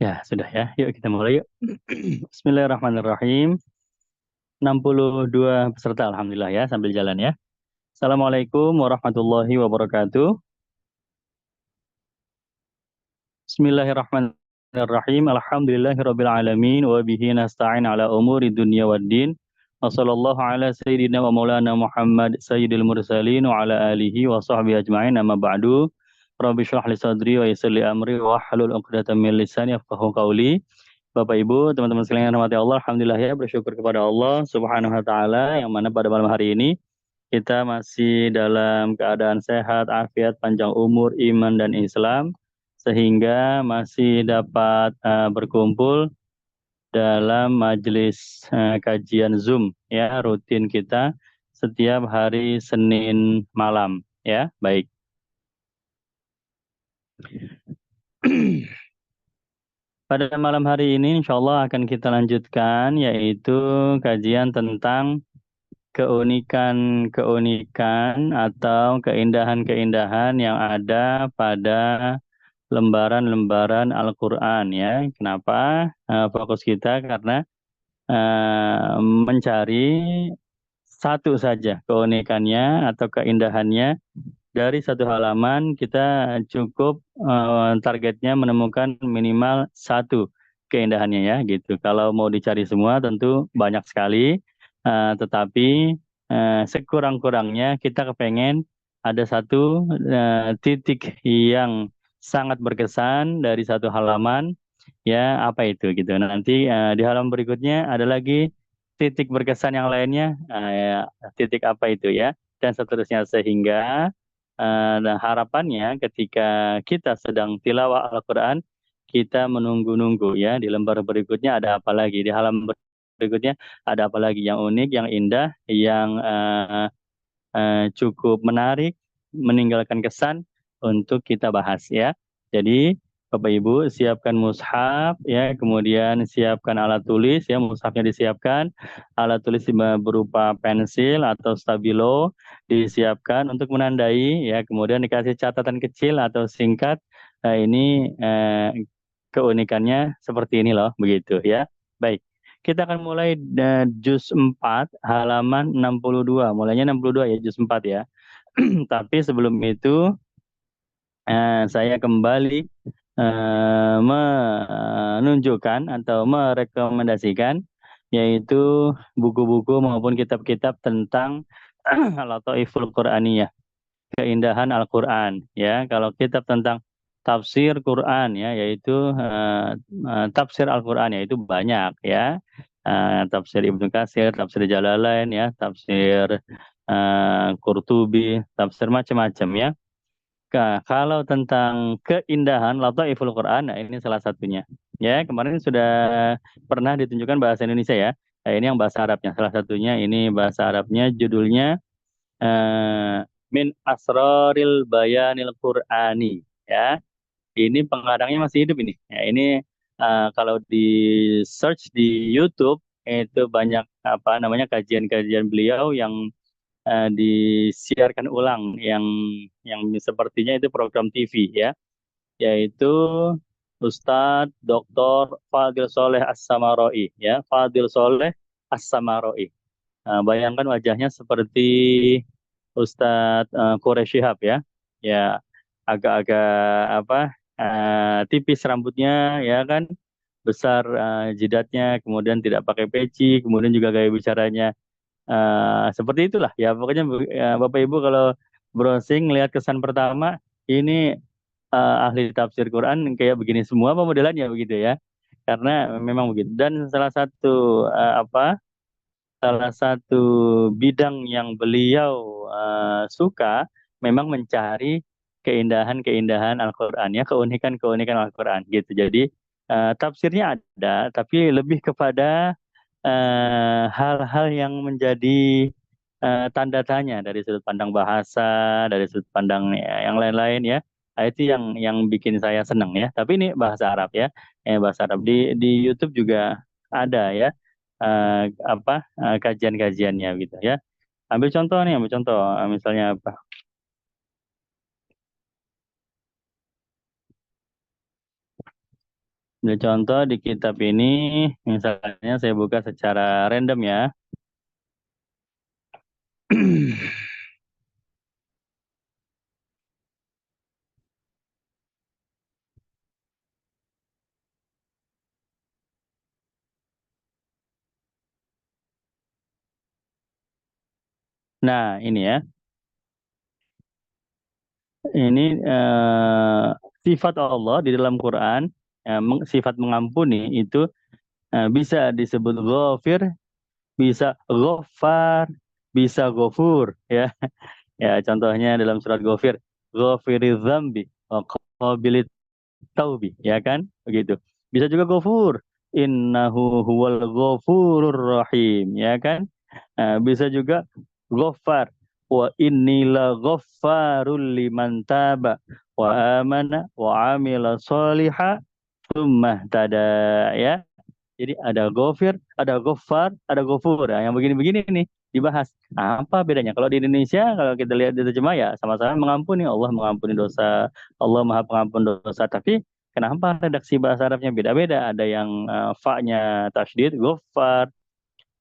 Ya, sudah ya. Yuk kita mulai yuk. Bismillahirrahmanirrahim. 62 peserta alhamdulillah ya sambil jalan ya. Assalamualaikum warahmatullahi wabarakatuh. Bismillahirrahmanirrahim. Alhamdulillahirabbil alamin wa bihi nasta'in ala umuri dunya waddin. Wa sallallahu ala sayyidina wa maulana Muhammad sayyidil mursalin wa ala alihi wa sahbihi ajma'in amma ba'du. Rabbi shrah li sadri wa yassir li amri wa hlul 'uqdatam min lisani yafqahu qawli. Bapak Ibu, teman-teman sekalian yang rahmati Allah, alhamdulillah ya bersyukur kepada Allah Subhanahu wa taala yang mana pada malam hari ini kita masih dalam keadaan sehat, afiat, panjang umur, iman dan Islam sehingga masih dapat berkumpul dalam majelis kajian Zoom ya rutin kita setiap hari Senin malam ya. Baik. Pada malam hari ini insya Allah akan kita lanjutkan yaitu kajian tentang keunikan-keunikan atau keindahan-keindahan yang ada pada lembaran-lembaran Al-Quran ya. Kenapa? Fokus kita karena mencari satu saja keunikannya atau keindahannya dari satu halaman kita cukup targetnya menemukan minimal satu keindahannya ya gitu. Kalau mau dicari semua tentu banyak sekali, tetapi sekurang-kurangnya kita kepengen ada satu titik yang sangat berkesan dari satu halaman ya apa itu gitu. Nanti di halaman berikutnya ada lagi titik berkesan yang lainnya, ya, titik apa itu ya dan seterusnya sehingga nah, harapannya ketika kita sedang tilawah Al-Quran, kita menunggu-nunggu ya di lembar berikutnya ada apa lagi, di halaman berikutnya ada apa lagi yang unik, yang indah, yang cukup menarik, meninggalkan kesan untuk kita bahas ya. Jadi Bapak Ibu siapkan mushaf ya, kemudian siapkan alat tulis ya, mushafnya disiapkan, alat tulis berupa pensil atau stabilo disiapkan untuk menandai ya, kemudian dikasih catatan kecil atau singkat. Ini keunikannya seperti ini loh, begitu ya. Baik. Kita akan mulai juz 4 halaman 62. Mulainya 62 ya, juz 4 ya. Tapi sebelum itu saya kembali menunjukkan atau merekomendasikan yaitu buku-buku maupun kitab-kitab tentang Lataiful Quraniyah, keindahan Al-Quran ya. Kalau kitab tentang tafsir Quran ya, yaitu tafsir Al-Quran ya itu banyak ya. Tafsir Ibnu Katsir, tafsir Jalalain ya, tafsir Qurtubi, tafsir macam-macam ya. Kalau tentang keindahan Lataiful Quran, nah ini salah satunya. Ya, kemarin sudah pernah ditunjukkan bahasa Indonesia ya. Nah, ini yang bahasa Arabnya. Salah satunya ini bahasa Arabnya judulnya eh, Min Asraril Bayanil Qur'ani ya. Ini pengarangnya masih hidup ini. Ya, ini kalau di search di YouTube itu banyak apa namanya kajian-kajian beliau yang disiarkan ulang yang sepertinya itu program TV ya, yaitu Ustadz Dr. Fadil Soleh As-Samaroi ya, Fadil Soleh As-Samaroi. Bayangkan wajahnya seperti Ustadz Quraish Shihab ya. Ya agak-agak apa tipis rambutnya ya kan, besar jidatnya, kemudian tidak pakai peci, kemudian juga gaya bicaranya seperti itulah ya. Pokoknya Bapak Ibu kalau browsing lihat kesan pertama ini ahli tafsir Quran kayak begini semua apa modelannya begitu ya. Karena memang begitu. Dan salah satu bidang yang beliau suka memang mencari keindahan-keindahan Al-Qur'an ya, keunikan-keunikan Al-Qur'an gitu. Jadi tafsirnya ada, tapi lebih kepada hal-hal yang menjadi tanda tanya dari sudut pandang bahasa, dari sudut pandang ya, yang lain-lain ya. Nah, itu yang bikin saya senang ya. Tapi ini bahasa Arab ya. Bahasa Arab di YouTube juga ada ya kajian-kajiannya gitu ya. Ambil contoh misalnya apa? Ambil contoh di kitab ini, misalnya saya buka secara random ya. Nah, ini ya. Ini sifat Allah di dalam Quran, sifat mengampuni itu bisa disebut ghafir, bisa ghaffar, bisa ghafur ya. Ya, contohnya dalam surat Ghafir, ghafiriz dzambi wa qabilit taubi, ya kan? Begitu. Bisa juga ghafur, innahu huwal ghafurur rahim, ya kan? Bisa juga ghaffar, wa innila ghaffarul liman taba wa amana wa amila sholiha tsumma tada, ya. Jadi ada gofir, ada gofar, ada gofur. Nah, yang begini-begini nih dibahas. Apa bedanya? Kalau di Indonesia, kalau kita lihat di terjemah ya sama-sama mengampuni. Allah mengampuni dosa, Allah Maha Pengampun dosa. Tapi kenapa redaksi bahasa Arabnya beda-beda? Ada yang fa-nya tasydid, gofar,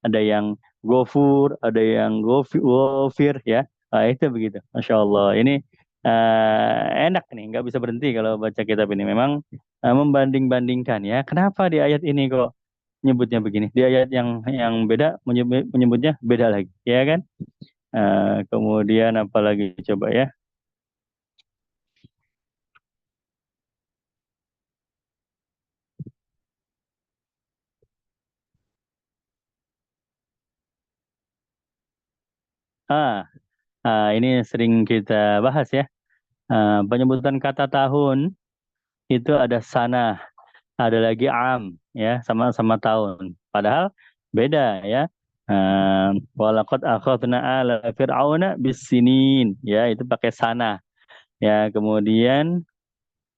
ada yang gofur, ada yang gofir ya. Nah, itu begitu. Masya Allah. Ini enak nih, nggak bisa berhenti kalau baca kitab ini. Memang membanding-bandingkan ya. Kenapa di ayat ini kok nyebutnya begini? Di ayat yang beda menyebutnya beda lagi, ya kan? Kemudian apalagi coba ya? Ah, ini sering kita bahas ya. Penyebutan kata tahun itu ada sana, ada lagi am, ya, sama-sama tahun. Padahal beda ya. Walaqad akhadna ala fir'auna bisinin, ya, itu pakai sana. Ya, kemudian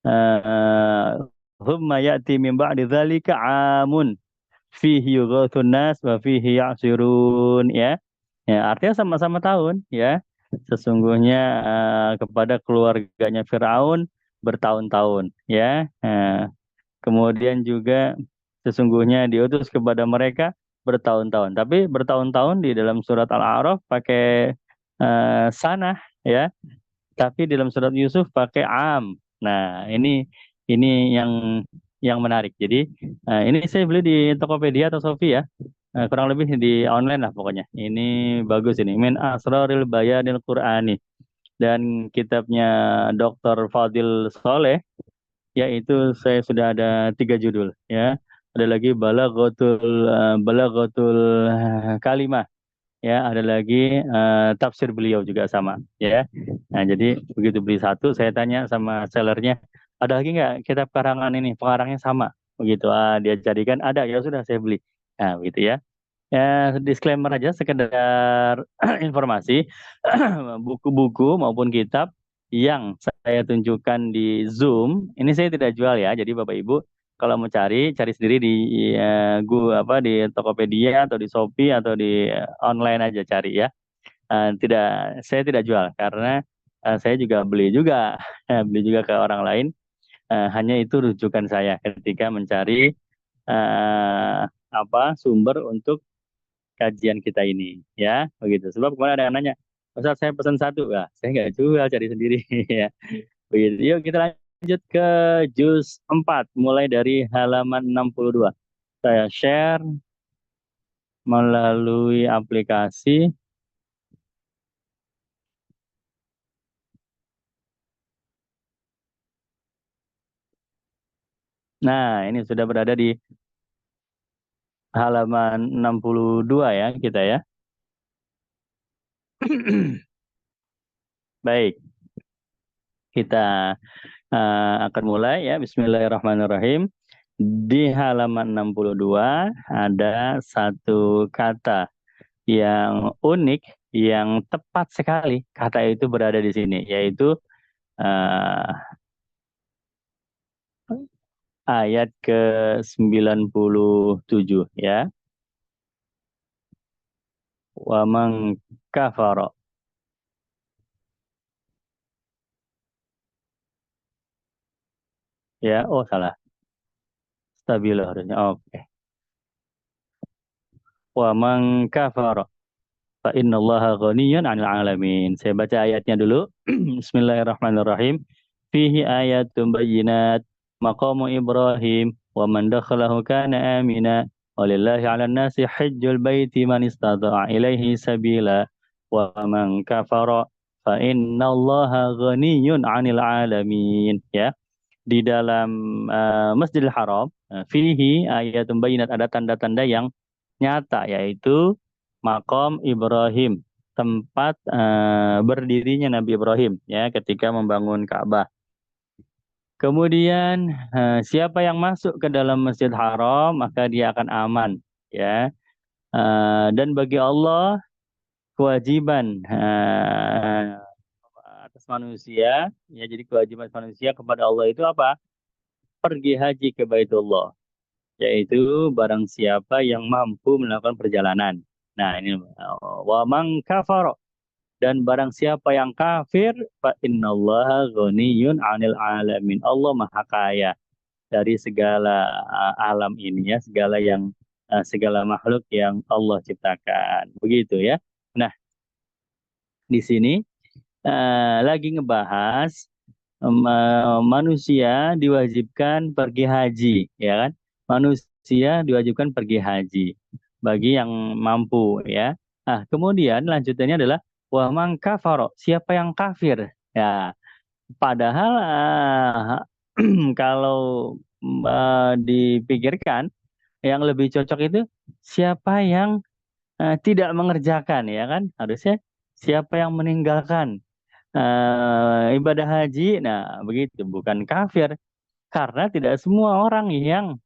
eh humma ya'ti min ba'di dzalika amun fihi yughathun nas wa fihi ya'sirun, ya. Ya, artinya sama-sama tahun ya. Sesungguhnya kepada keluarganya Firaun bertahun-tahun ya. Kemudian juga sesungguhnya diutus kepada mereka bertahun-tahun. Tapi bertahun-tahun di dalam surat Al-A'raf pakai sanah ya, tapi di dalam surat Yusuf pakai am. Nah, ini yang menarik. Jadi ini saya beli di Tokopedia atau Shopee ya. Kurang lebih di online lah pokoknya. Ini bagus ini. Min Asraril Bayanil Qur'ani. Dan kitabnya Dr. Fadil Soleh, yaitu saya sudah ada 3 judul ya. Ada lagi Balaghatul Kalimah ya. Ada lagi tafsir beliau juga sama ya. Nah, jadi begitu beli satu, saya tanya sama sellernya, ada lagi nggak kitab karangan ini pengarangnya sama? Begitu, dia jadikan ada, ya sudah saya beli. Nah, begitu ya. Ya, disclaimer aja, sekedar informasi, buku-buku maupun kitab yang saya tunjukkan di Zoom, ini saya tidak jual ya. Jadi Bapak Ibu kalau mau cari, cari sendiri di di Tokopedia atau di Shopee atau di online aja cari ya. Tidak, saya tidak jual karena saya juga beli juga, beli juga ke orang lain. Hanya itu rujukan saya ketika mencari sumber untuk kajian kita ini ya, begitu. Sebab kemarin ada yang nanya, Ustaz saya pesan satu, ya saya nggak jual, cari sendiri ya, begitu. Yuk kita lanjut ke juz 4 mulai dari halaman 62. Saya share melalui aplikasi. Nah, ini sudah berada di halaman 62 ya kita ya. Baik. Kita akan mulai ya. Bismillahirrahmanirrahim. Di halaman 62 ada satu kata yang unik, yang tepat sekali kata itu berada di sini, yaitu eh, ayat ke-97 ya. Wa man kafara. Ya, oh salah. Stabilah harusnya. Oke. Wa man kafara fa innallaha ghaniyyun 'anil 'alamin. Saya baca ayatnya dulu. Bismillahirrahmanirrahim. Fihi ayatun bayyinat maqamu Ibrahim wa man dakhalahu kana amina walillahi 'alan nasi hajjul baiti man istata'a ilaihi sabila wa man kafara fa innallaha ghaniyyun 'anil 'alamin. Ya, di dalam Masjidil Haram, fihi ayatun bayyinat, ada tanda-tanda yang nyata, yaitu makom Ibrahim, tempat berdirinya Nabi Ibrahim ya ketika membangun Ka'bah. Kemudian siapa yang masuk ke dalam Masjid Haram maka dia akan aman ya. Dan bagi Allah kewajiban atas manusia ya, jadi kewajiban manusia kepada Allah itu apa? Pergi haji ke Baitullah, yaitu barang siapa yang mampu melakukan perjalanan. Nah, ini wa man kafara, dan barang siapa yang kafir fa innallaha ghaniyun 'anil alamin. Allah Maha Kaya dari segala alam ini ya, segala makhluk yang Allah ciptakan. Begitu ya. Nah, di sini lagi ngebahas manusia diwajibkan pergi haji, ya kan? Manusia diwajibkan pergi haji bagi yang mampu, ya. Nah, kemudian lanjutannya adalah wa man kafaro, siapa yang kafir? Ya, padahal kalau dipikirkan yang lebih cocok itu siapa yang tidak mengerjakan, ya kan? Harusnya siapa yang meninggalkan ibadah haji. Nah, begitu, bukan kafir, karena tidak semua orang yang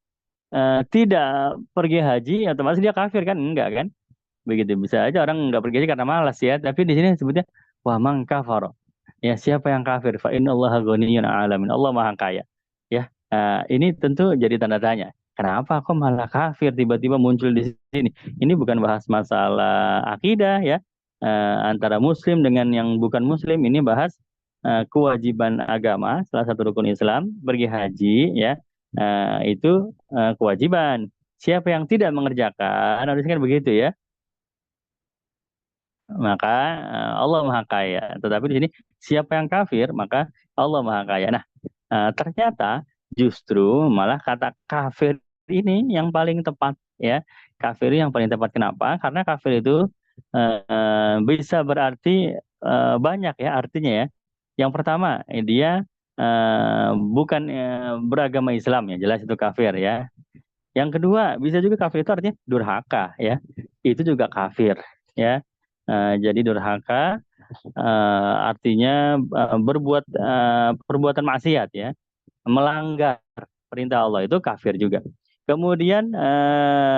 tidak pergi haji otomatis dia kafir kan, enggak kan? Begitu, bisa aja orang enggak pergi haji karena malas ya, tapi di sini sebutnya wa man kafara. Ya, siapa yang kafir fa innallaha ghaniyyun 'alamin. Allah Maha Kaya. Ya, ini tentu jadi tanda tanya. Kenapa kok malah kafir tiba-tiba muncul di sini? Ini bukan bahas masalah akidah ya, antara muslim dengan yang bukan muslim. Ini bahas kewajiban agama, salah satu rukun Islam, pergi haji ya. Itu kewajiban. Siapa yang tidak mengerjakan, harusnya kan begitu ya. Maka Allah Maha Kaya. Tetapi di sini siapa yang kafir, maka Allah Maha Kaya. Nah, ternyata justru malah kata kafir ini yang paling tepat ya. Kafir yang paling tepat, kenapa? Karena kafir itu bisa berarti banyak ya artinya ya. Yang pertama, dia bukan beragama Islam ya, jelas itu kafir ya. Yang kedua, bisa juga kafir itu artinya durhaka ya. Itu juga kafir ya. Jadi durhaka artinya berbuat perbuatan maksiat ya, melanggar perintah Allah, itu kafir juga. Kemudian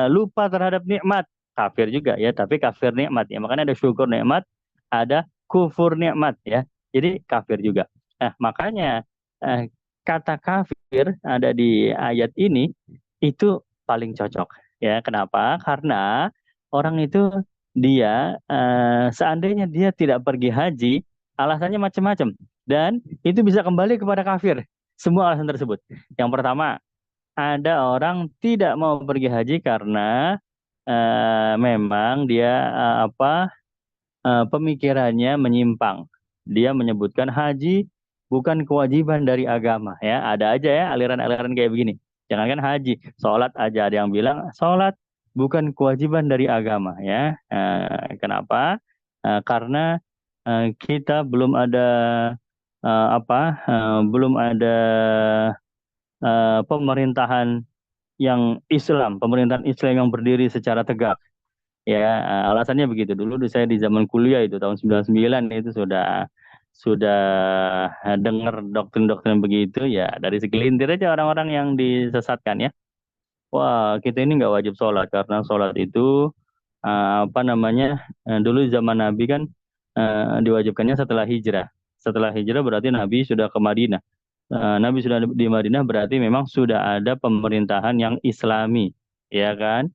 lupa terhadap nikmat, kafir juga ya, tapi kafir nikmat ya. Makanya ada syukur nikmat, ada kufur nikmat ya. Jadi kafir juga. Nah, makanya kata kafir ada di ayat ini itu paling cocok ya. Kenapa? Karena orang itu dia seandainya dia tidak pergi haji, alasannya macam-macam, dan itu bisa kembali kepada kafir. Semua alasan tersebut. Yang pertama, ada orang tidak mau pergi haji karena memang dia pemikirannya menyimpang. Dia menyebutkan haji bukan kewajiban dari agama ya. Ada aja ya aliran-aliran kayak begini. Jangankan haji, sholat aja ada yang bilang sholat bukan kewajiban dari agama ya. Kenapa? Karena kita belum ada belum ada pemerintahan yang Islam, pemerintahan Islam yang berdiri secara tegak. Ya, alasannya begitu. Dulu saya di zaman kuliah itu tahun 99 itu sudah dengar doktrin-doktrin begitu, ya dari segelintir aja orang-orang yang disesatkan ya. Wah, kita ini nggak wajib sholat karena sholat itu apa namanya, dulu zaman Nabi kan diwajibkannya setelah hijrah. Setelah hijrah berarti Nabi sudah ke Madinah. Nabi sudah di Madinah berarti memang sudah ada pemerintahan yang Islami, ya kan?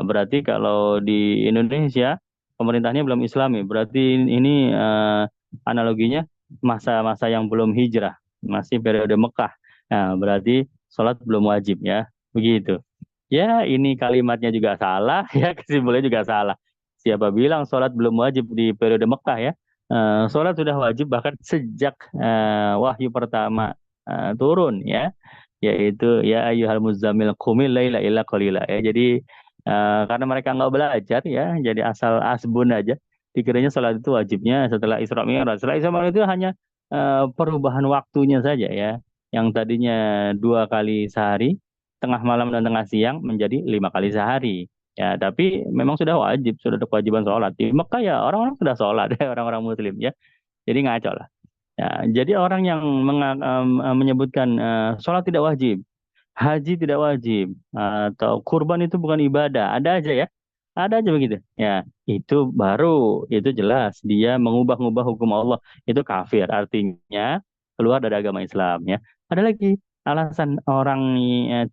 Berarti kalau di Indonesia pemerintahnya belum Islami, berarti ini analoginya masa-masa yang belum hijrah, masih periode Mekah. Berarti sholat belum wajib ya, begitu. Ya, ini kalimatnya juga salah, ya kesimpulannya juga salah. Siapa bilang sholat belum wajib di periode Mekah ya? Sholat sudah wajib bahkan sejak wahyu pertama turun ya, yaitu ya ayyuhal muzammil qumil laila illa qalila ya. Jadi karena mereka nggak belajar ya, jadi asal asbun aja. Dikiranya sholat itu wajibnya setelah Isra Mi'raj. Setelah Isra Mi'raj itu hanya perubahan waktunya saja ya. Yang tadinya 2 kali sehari, tengah malam dan tengah siang menjadi 5 kali sehari. Ya, tapi memang sudah wajib, sudah ada kewajiban sholat. Di Mekah ya orang-orang sudah sholat, orang-orang Muslim ya. Jadi ngaco lah. Ya, jadi orang yang menyebutkan sholat tidak wajib, haji tidak wajib, atau kurban itu bukan ibadah, ada aja ya, ada aja begitu. Ya, itu baru, itu jelas dia mengubah-ubah hukum Allah, itu kafir, artinya keluar dari agama Islam ya. Ada lagi alasan orang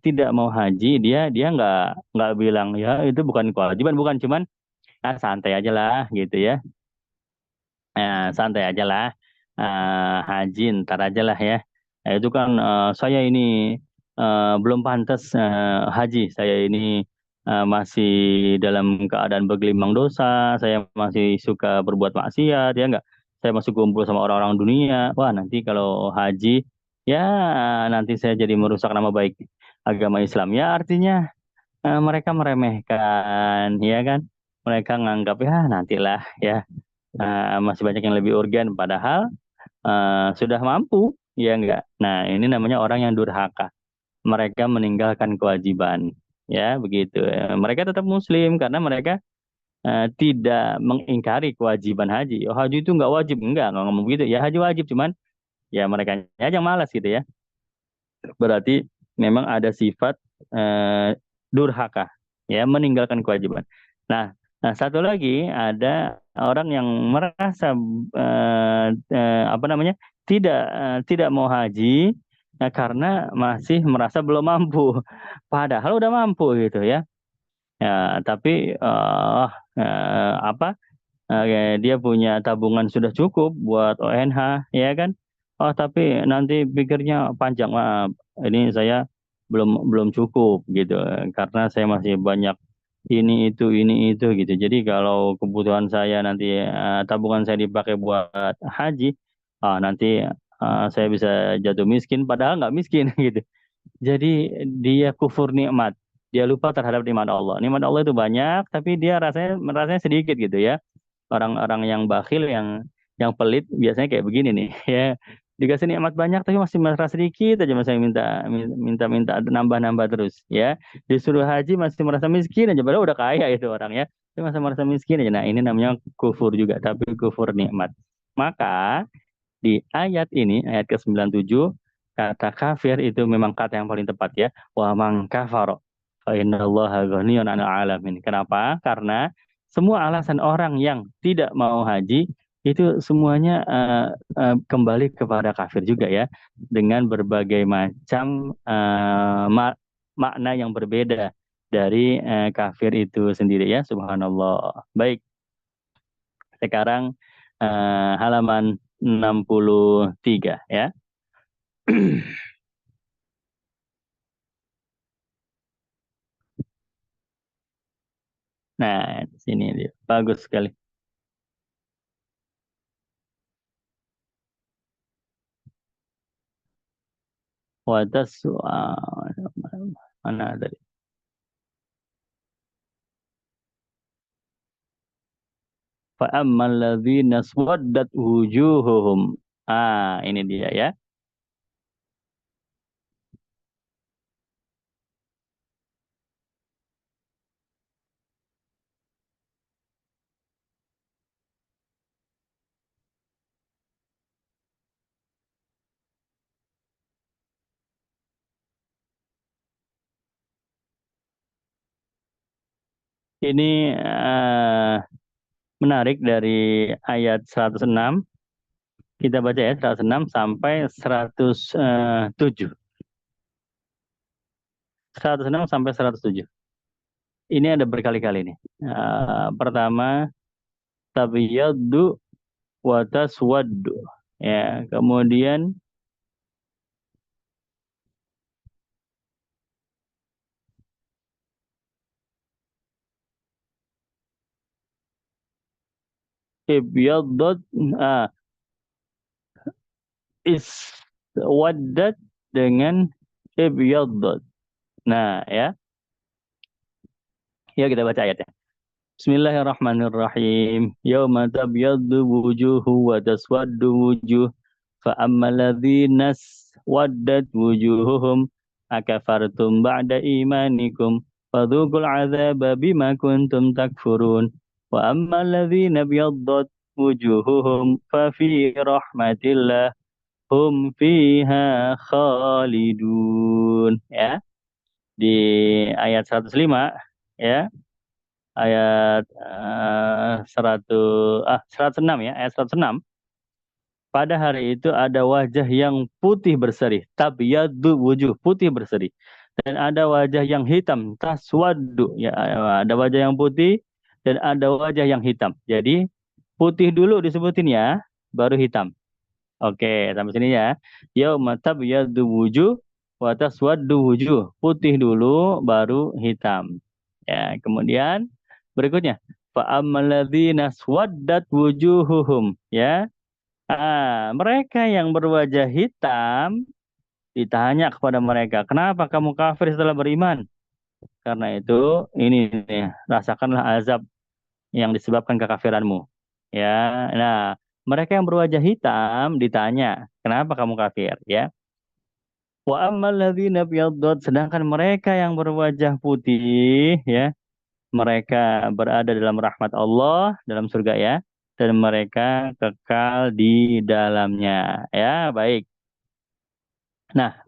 tidak mau haji, dia nggak bilang ya itu bukan kewajiban, bukan cuman santai aja lah gitu ya. Santai aja lah. Haji ntar aja lah ya. Itu kan saya ini belum pantas haji. Saya ini masih dalam keadaan bergelimang dosa. Saya masih suka berbuat maksiat, ya enggak. Saya masih kumpul sama orang-orang dunia. Wah, nanti kalau haji, ya nanti saya jadi merusak nama baik agama Islam. Ya artinya mereka meremehkan, ya kan? Mereka nganggap ya nantilah ya. Masih banyak yang lebih urgen padahal sudah mampu, ya enggak. Nah, ini namanya orang yang durhaka. Mereka meninggalkan kewajiban, ya begitu. Mereka tetap muslim karena mereka tidak mengingkari kewajiban haji. Oh, haji itu enggak wajib, enggak ngomong begitu. Ya haji wajib, cuman ya mereka aja yang malas gitu ya. Berarti memang ada sifat eh, durhaka, ya meninggalkan kewajiban. Nah, satu lagi ada orang yang merasa apa namanya, tidak mau haji karena masih merasa belum mampu, padahal udah mampu gitu ya. Ya, tapi apa, dia punya tabungan sudah cukup buat ONH, ya kan? Oh, tapi nanti pikirnya panjang, maaf, ini saya belum belum cukup gitu, karena saya masih banyak ini itu gitu. Jadi kalau kebutuhan saya nanti tabungan saya dipakai buat haji, nanti saya bisa jatuh miskin, padahal nggak miskin gitu. Jadi dia kufur nikmat. Dia lupa terhadap nikmat Allah. Nikmat Allah itu banyak, tapi dia rasanya sedikit gitu ya. Orang-orang yang bakhil, yang pelit biasanya kayak begini nih ya. Dikasih nikmat banyak tapi masih merasa sedikit aja, masih minta nambah-nambah terus ya. Disuruh haji masih merasa miskin aja, padahal udah kaya itu orang ya. Tapi masih merasa miskin aja. Nah, ini namanya kufur juga, tapi kufur nikmat. Maka di ayat ini, ayat ke-97, kata kafir itu memang kata yang paling tepat ya. Wa man kafara fa innallaha ghaniyun 'anil alamin. Kenapa? Karena semua alasan orang yang tidak mau haji itu semuanya kembali kepada kafir juga ya, dengan berbagai macam makna yang berbeda dari kafir itu sendiri ya. Subhanallah. Baik, sekarang halaman 63 ya. Nah, sini dia. Bagus sekali. Watas mana tadi? Fa ammal ladzina swaddat wujuhuhum. Ini dia ya. Ini menarik dari ayat 106. Kita baca ya 106 sampai 107. 106 sampai 107. Ini ada berkali-kali nih. Pertama, tabiyaddu wa taswaddu. Ya, kemudian ibyaddat iswaddat dengan ibyaddat. Nah, ya. Ya kita baca ayatnya. Bismillahirrahmanirrahim. Yauma tabyaddu wujuhu wa taswaddu wujuh. Fa ammal ladzina waddat wujuhuhum akafartum ba'da imanikum fadhuqul adzaba bima kuntum takfurun. Wa ammal ladzina byaddat wujuhuhum fa fi rahmatillah hum fiha khalidun. Ya, di ayat 105 ya. Ayat 106 ya, ayat 106. Pada hari itu ada wajah yang putih berseri, tabyaddu wujuh, putih berseri. Dan ada wajah yang hitam, taswaddu, ya, ada wajah yang putih dan ada wajah yang hitam. Jadi putih dulu disebutin ya, baru hitam. Oke, sampai sini ya. Yauma tabyaddu wujuh wa taswaddu wujuh. Putih dulu baru hitam. Ya, kemudian berikutnya fa ammal ladzina swaddat wujuhuhum, ya. Mereka yang berwajah hitam ditanya kepada mereka, "Kenapa kamu kafir setelah beriman?" Karena itu ini nih, rasakanlah azab yang disebabkan kekafiranmu. Ya. Nah, mereka yang berwajah hitam ditanya, "Kenapa kamu kafir?" Ya. Wa ammal ladzina biyaddat, sedangkan mereka yang berwajah putih, ya, mereka berada dalam rahmat Allah, dalam surga ya, dan mereka kekal di dalamnya. Ya, baik. Nah,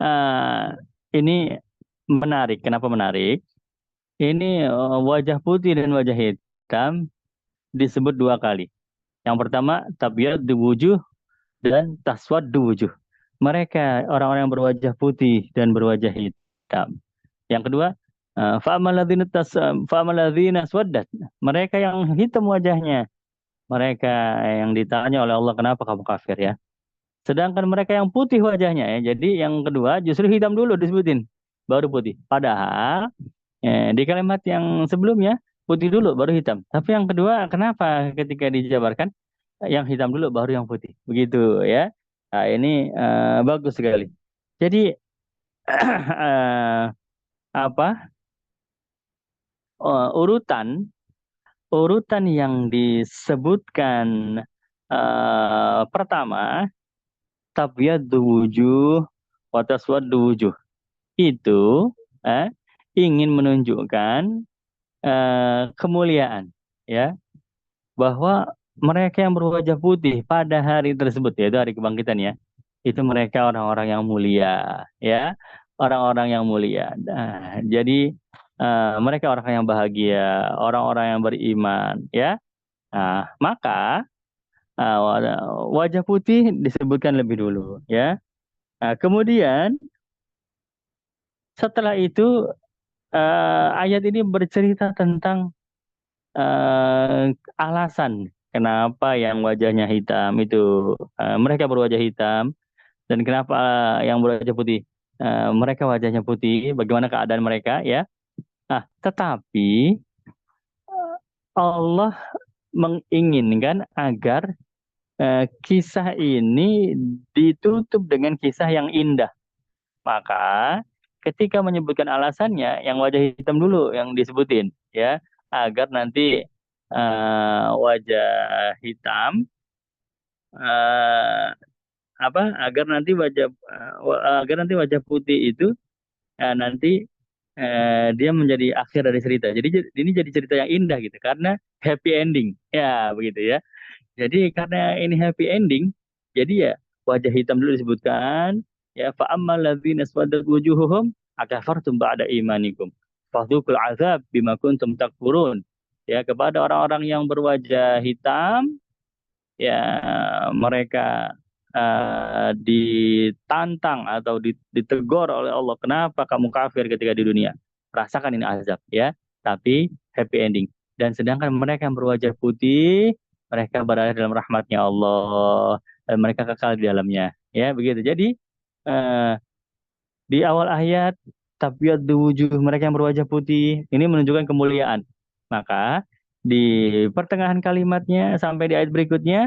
eh, ini menarik. Kenapa menarik? Ini wajah putih dan wajah hitam disebut dua kali. Yang pertama, tabyaddu wujuh dan taswaddu wujuh. Mereka orang-orang yang berwajah putih dan berwajah hitam. Yang kedua, fa'amal ladzina swaddat. Mereka yang hitam wajahnya, mereka yang ditanya oleh Allah, kenapa kamu kafir ya? Sedangkan mereka yang putih wajahnya ya. Jadi yang kedua justru hitam dulu disebutin, baru putih. Padahal di kalimat yang sebelumnya putih dulu baru hitam. Tapi yang kedua kenapa ketika dijabarkan yang hitam dulu baru yang putih? Begitu ya. Nah, ini bagus sekali. Jadi apa urutan urutan yang disebutkan pertama tabyaddu wujuh wa taswaddu wujuh itu eh, ingin menunjukkan kemuliaan ya, bahwa mereka yang berwajah putih pada hari tersebut yaitu hari kebangkitan ya, itu mereka orang-orang yang mulia ya, orang-orang yang mulia. Nah, jadi mereka orang yang bahagia, orang-orang yang beriman ya. Nah, maka wajah putih disebutkan lebih dulu ya. Nah, kemudian setelah itu ayat ini bercerita tentang alasan kenapa yang wajahnya hitam itu mereka berwajah hitam, dan kenapa yang berwajah putih mereka wajahnya putih, bagaimana keadaan mereka ya. Nah, tetapi Allah menginginkan agar kisah ini ditutup dengan kisah yang indah. Maka ketika menyebutkan alasannya, yang wajah hitam dulu yang disebutin ya, agar nanti wajah hitam eh, agar nanti wajah putih itu nanti dia menjadi akhir dari cerita. Jadi ini jadi cerita yang indah gitu karena happy ending. Ya, begitu ya. Jadi karena ini happy ending, jadi ya wajah hitam dulu disebutkan, ya fa ammal ladzina aswadat wujuhuhum akafartum ba'da imanikum. fadzuqul azab bima kuntum takfurun. Ya, kepada orang-orang yang berwajah hitam, ya mereka ditantang atau ditegur oleh Allah, kenapa kamu kafir ketika di dunia, rasakan ini azab ya, tapi happy ending. Dan sedangkan mereka yang berwajah putih, mereka berada dalam rahmatnya Allah dan mereka kekal di dalamnya, ya begitu. Jadi eh, di awal ayat, tabyaddu wujuh, mereka yang berwajah putih, ini menunjukkan kemuliaan. Maka di pertengahan kalimatnya sampai di ayat berikutnya,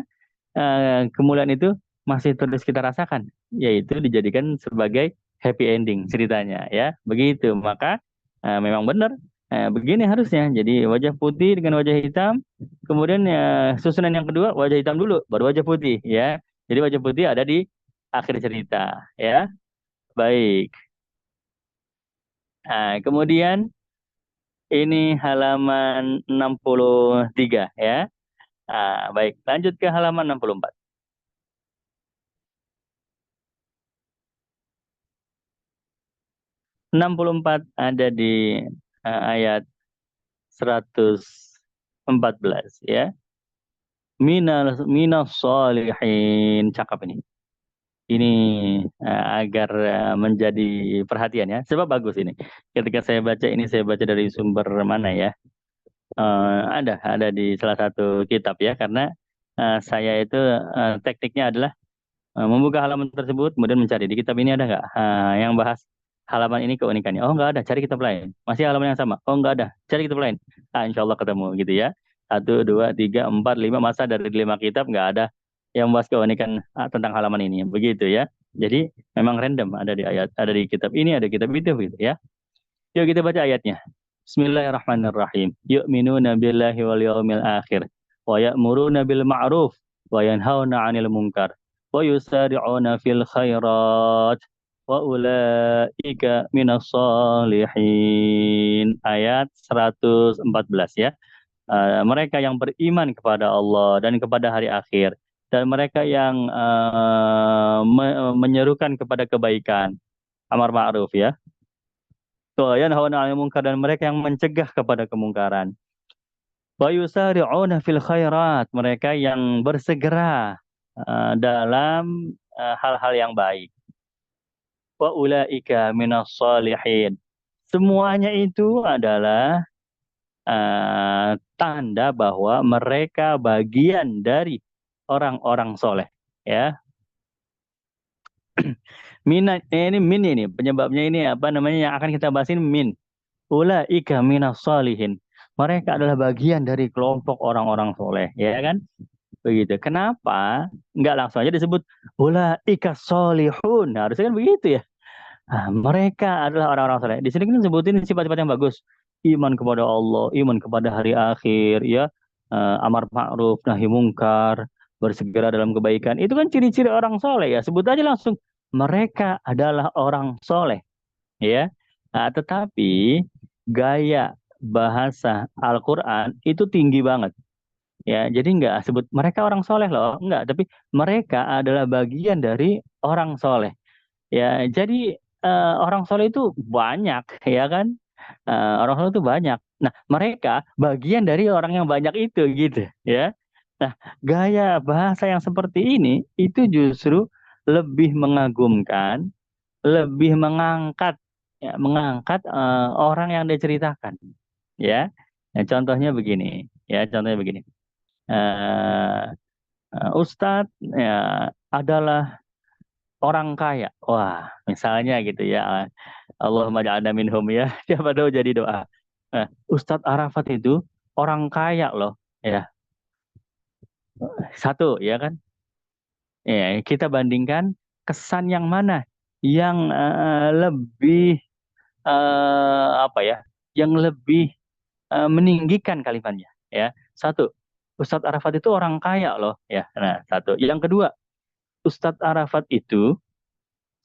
kemuliaan itu masih terus kita rasakan, yaitu dijadikan sebagai happy ending ceritanya, ya begitu. Maka memang benar, begini harusnya. Jadi wajah putih dengan wajah hitam, kemudian susunan yang kedua wajah hitam dulu, baru wajah putih, ya. Jadi wajah putih ada di akhir cerita, ya. Baik. Nah, kemudian ini halaman 63 ya. Baik, lanjut ke halaman 64. 64 ada di ayat 114 ya. Minas solihin. Cakep ini. Ini agar menjadi perhatian ya. Sebab bagus ini. Ketika saya baca ini, saya baca dari sumber mana ya? Ada di salah satu kitab ya, karena saya itu tekniknya adalah membuka halaman tersebut kemudian mencari di kitab ini ada nggak yang bahas halaman ini keunikannya. Oh nggak ada, cari kitab lain. Masih halaman yang sama. Oh nggak ada, cari kitab lain. Insya Allah ketemu gitu ya. Satu, dua, tiga, empat, lima, masa dari lima kitab nggak ada yang membahas keunikan tentang halaman ini. Begitu ya. Jadi memang random, ada di ayat, ada di kitab ini, ada kitab itu gitu ya. Yuk kita baca ayatnya. Bismillahirrahmanirrahim. Yu'minuna billahi wal yawmil akhir. Wa ya'muruna bil ma'ruf. Wa yanhauna 'anil munkar. Wa yusari'una fil khairat. Wa ulaika minas salihin. Ayat 114 ya. Mereka yang beriman kepada Allah dan kepada hari akhir. Dan mereka yang menyerukan kepada kebaikan. Amar ma'ruf ya. Yanhauna 'anil munkar, dan mereka yang mencegah kepada kemungkaran. Wa yusari'una fil khairat, mereka yang bersegera dalam hal-hal yang baik. Wa ulaika minas salihin. Semuanya itu adalah tanda bahwa mereka bagian dari orang-orang soleh. Ya, ini min, ini penyebabnya, ini apa namanya yang akan kita bahas ini min. Ulaika minas salihin. Mereka adalah bagian dari kelompok orang-orang soleh, ya kan? Begitu. Kenapa? Enggak langsung aja disebut ulaika solihun. Nah, harusnya kan begitu ya. Mereka adalah orang-orang soleh. Di sini kita sebutin sifat-sifat yang bagus. Iman kepada Allah, iman kepada hari akhir, ya. Amar ma'ruf, nahi mungkar, bersegera dalam kebaikan. Itu kan ciri-ciri orang soleh ya. Sebut aja langsung. Mereka adalah orang soleh, ya. Tetapi gaya bahasa Al-Quran itu tinggi banget. Ya, jadi nggak sebut mereka orang soleh loh, nggak. Tapi mereka adalah bagian dari orang soleh. Ya, jadi orang soleh itu banyak, ya kan? Orang soleh itu banyak. Nah, mereka bagian dari orang yang banyak itu, gitu, ya. Nah, gaya bahasa yang seperti ini itu justru lebih mengagumkan, lebih mengangkat, ya, mengangkat orang yang diceritakan, ya. Nah, contohnya begini, ya, contohnya begini. Eh, Ustadz ya adalah orang kaya. Wah, misalnya gitu ya. Allahumma ja'alna minhum ya. Siapa tahu jadi doa. Ustadz Arafat itu orang kaya loh, ya. Satu, ya kan? Ya, kita bandingkan kesan yang mana yang lebih apa ya? Yang lebih meninggikan kalimatnya, ya. Satu, Ustadz Arafat itu orang kaya loh, ya. Nah, satu. Yang kedua, Ustadz Arafat itu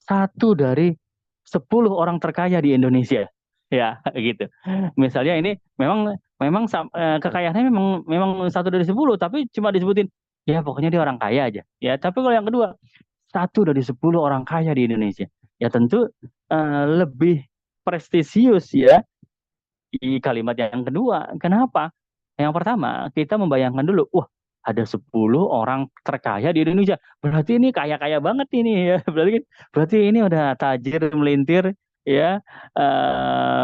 satu dari 10 orang terkaya di Indonesia. Ya, gitu. Misalnya ini memang memang kekayaannya memang memang satu dari 10, tapi cuma disebutin ya pokoknya dia orang kaya aja. Ya, tapi kalau yang kedua, satu dari 10 orang kaya di Indonesia. Ya tentu lebih prestisius ya, di kalimat yang kedua. Kenapa? Yang pertama, kita membayangkan dulu, wah, ada 10 orang terkaya di Indonesia. Berarti ini kaya-kaya banget ini ya. Berarti ini udah tajir melintir ya,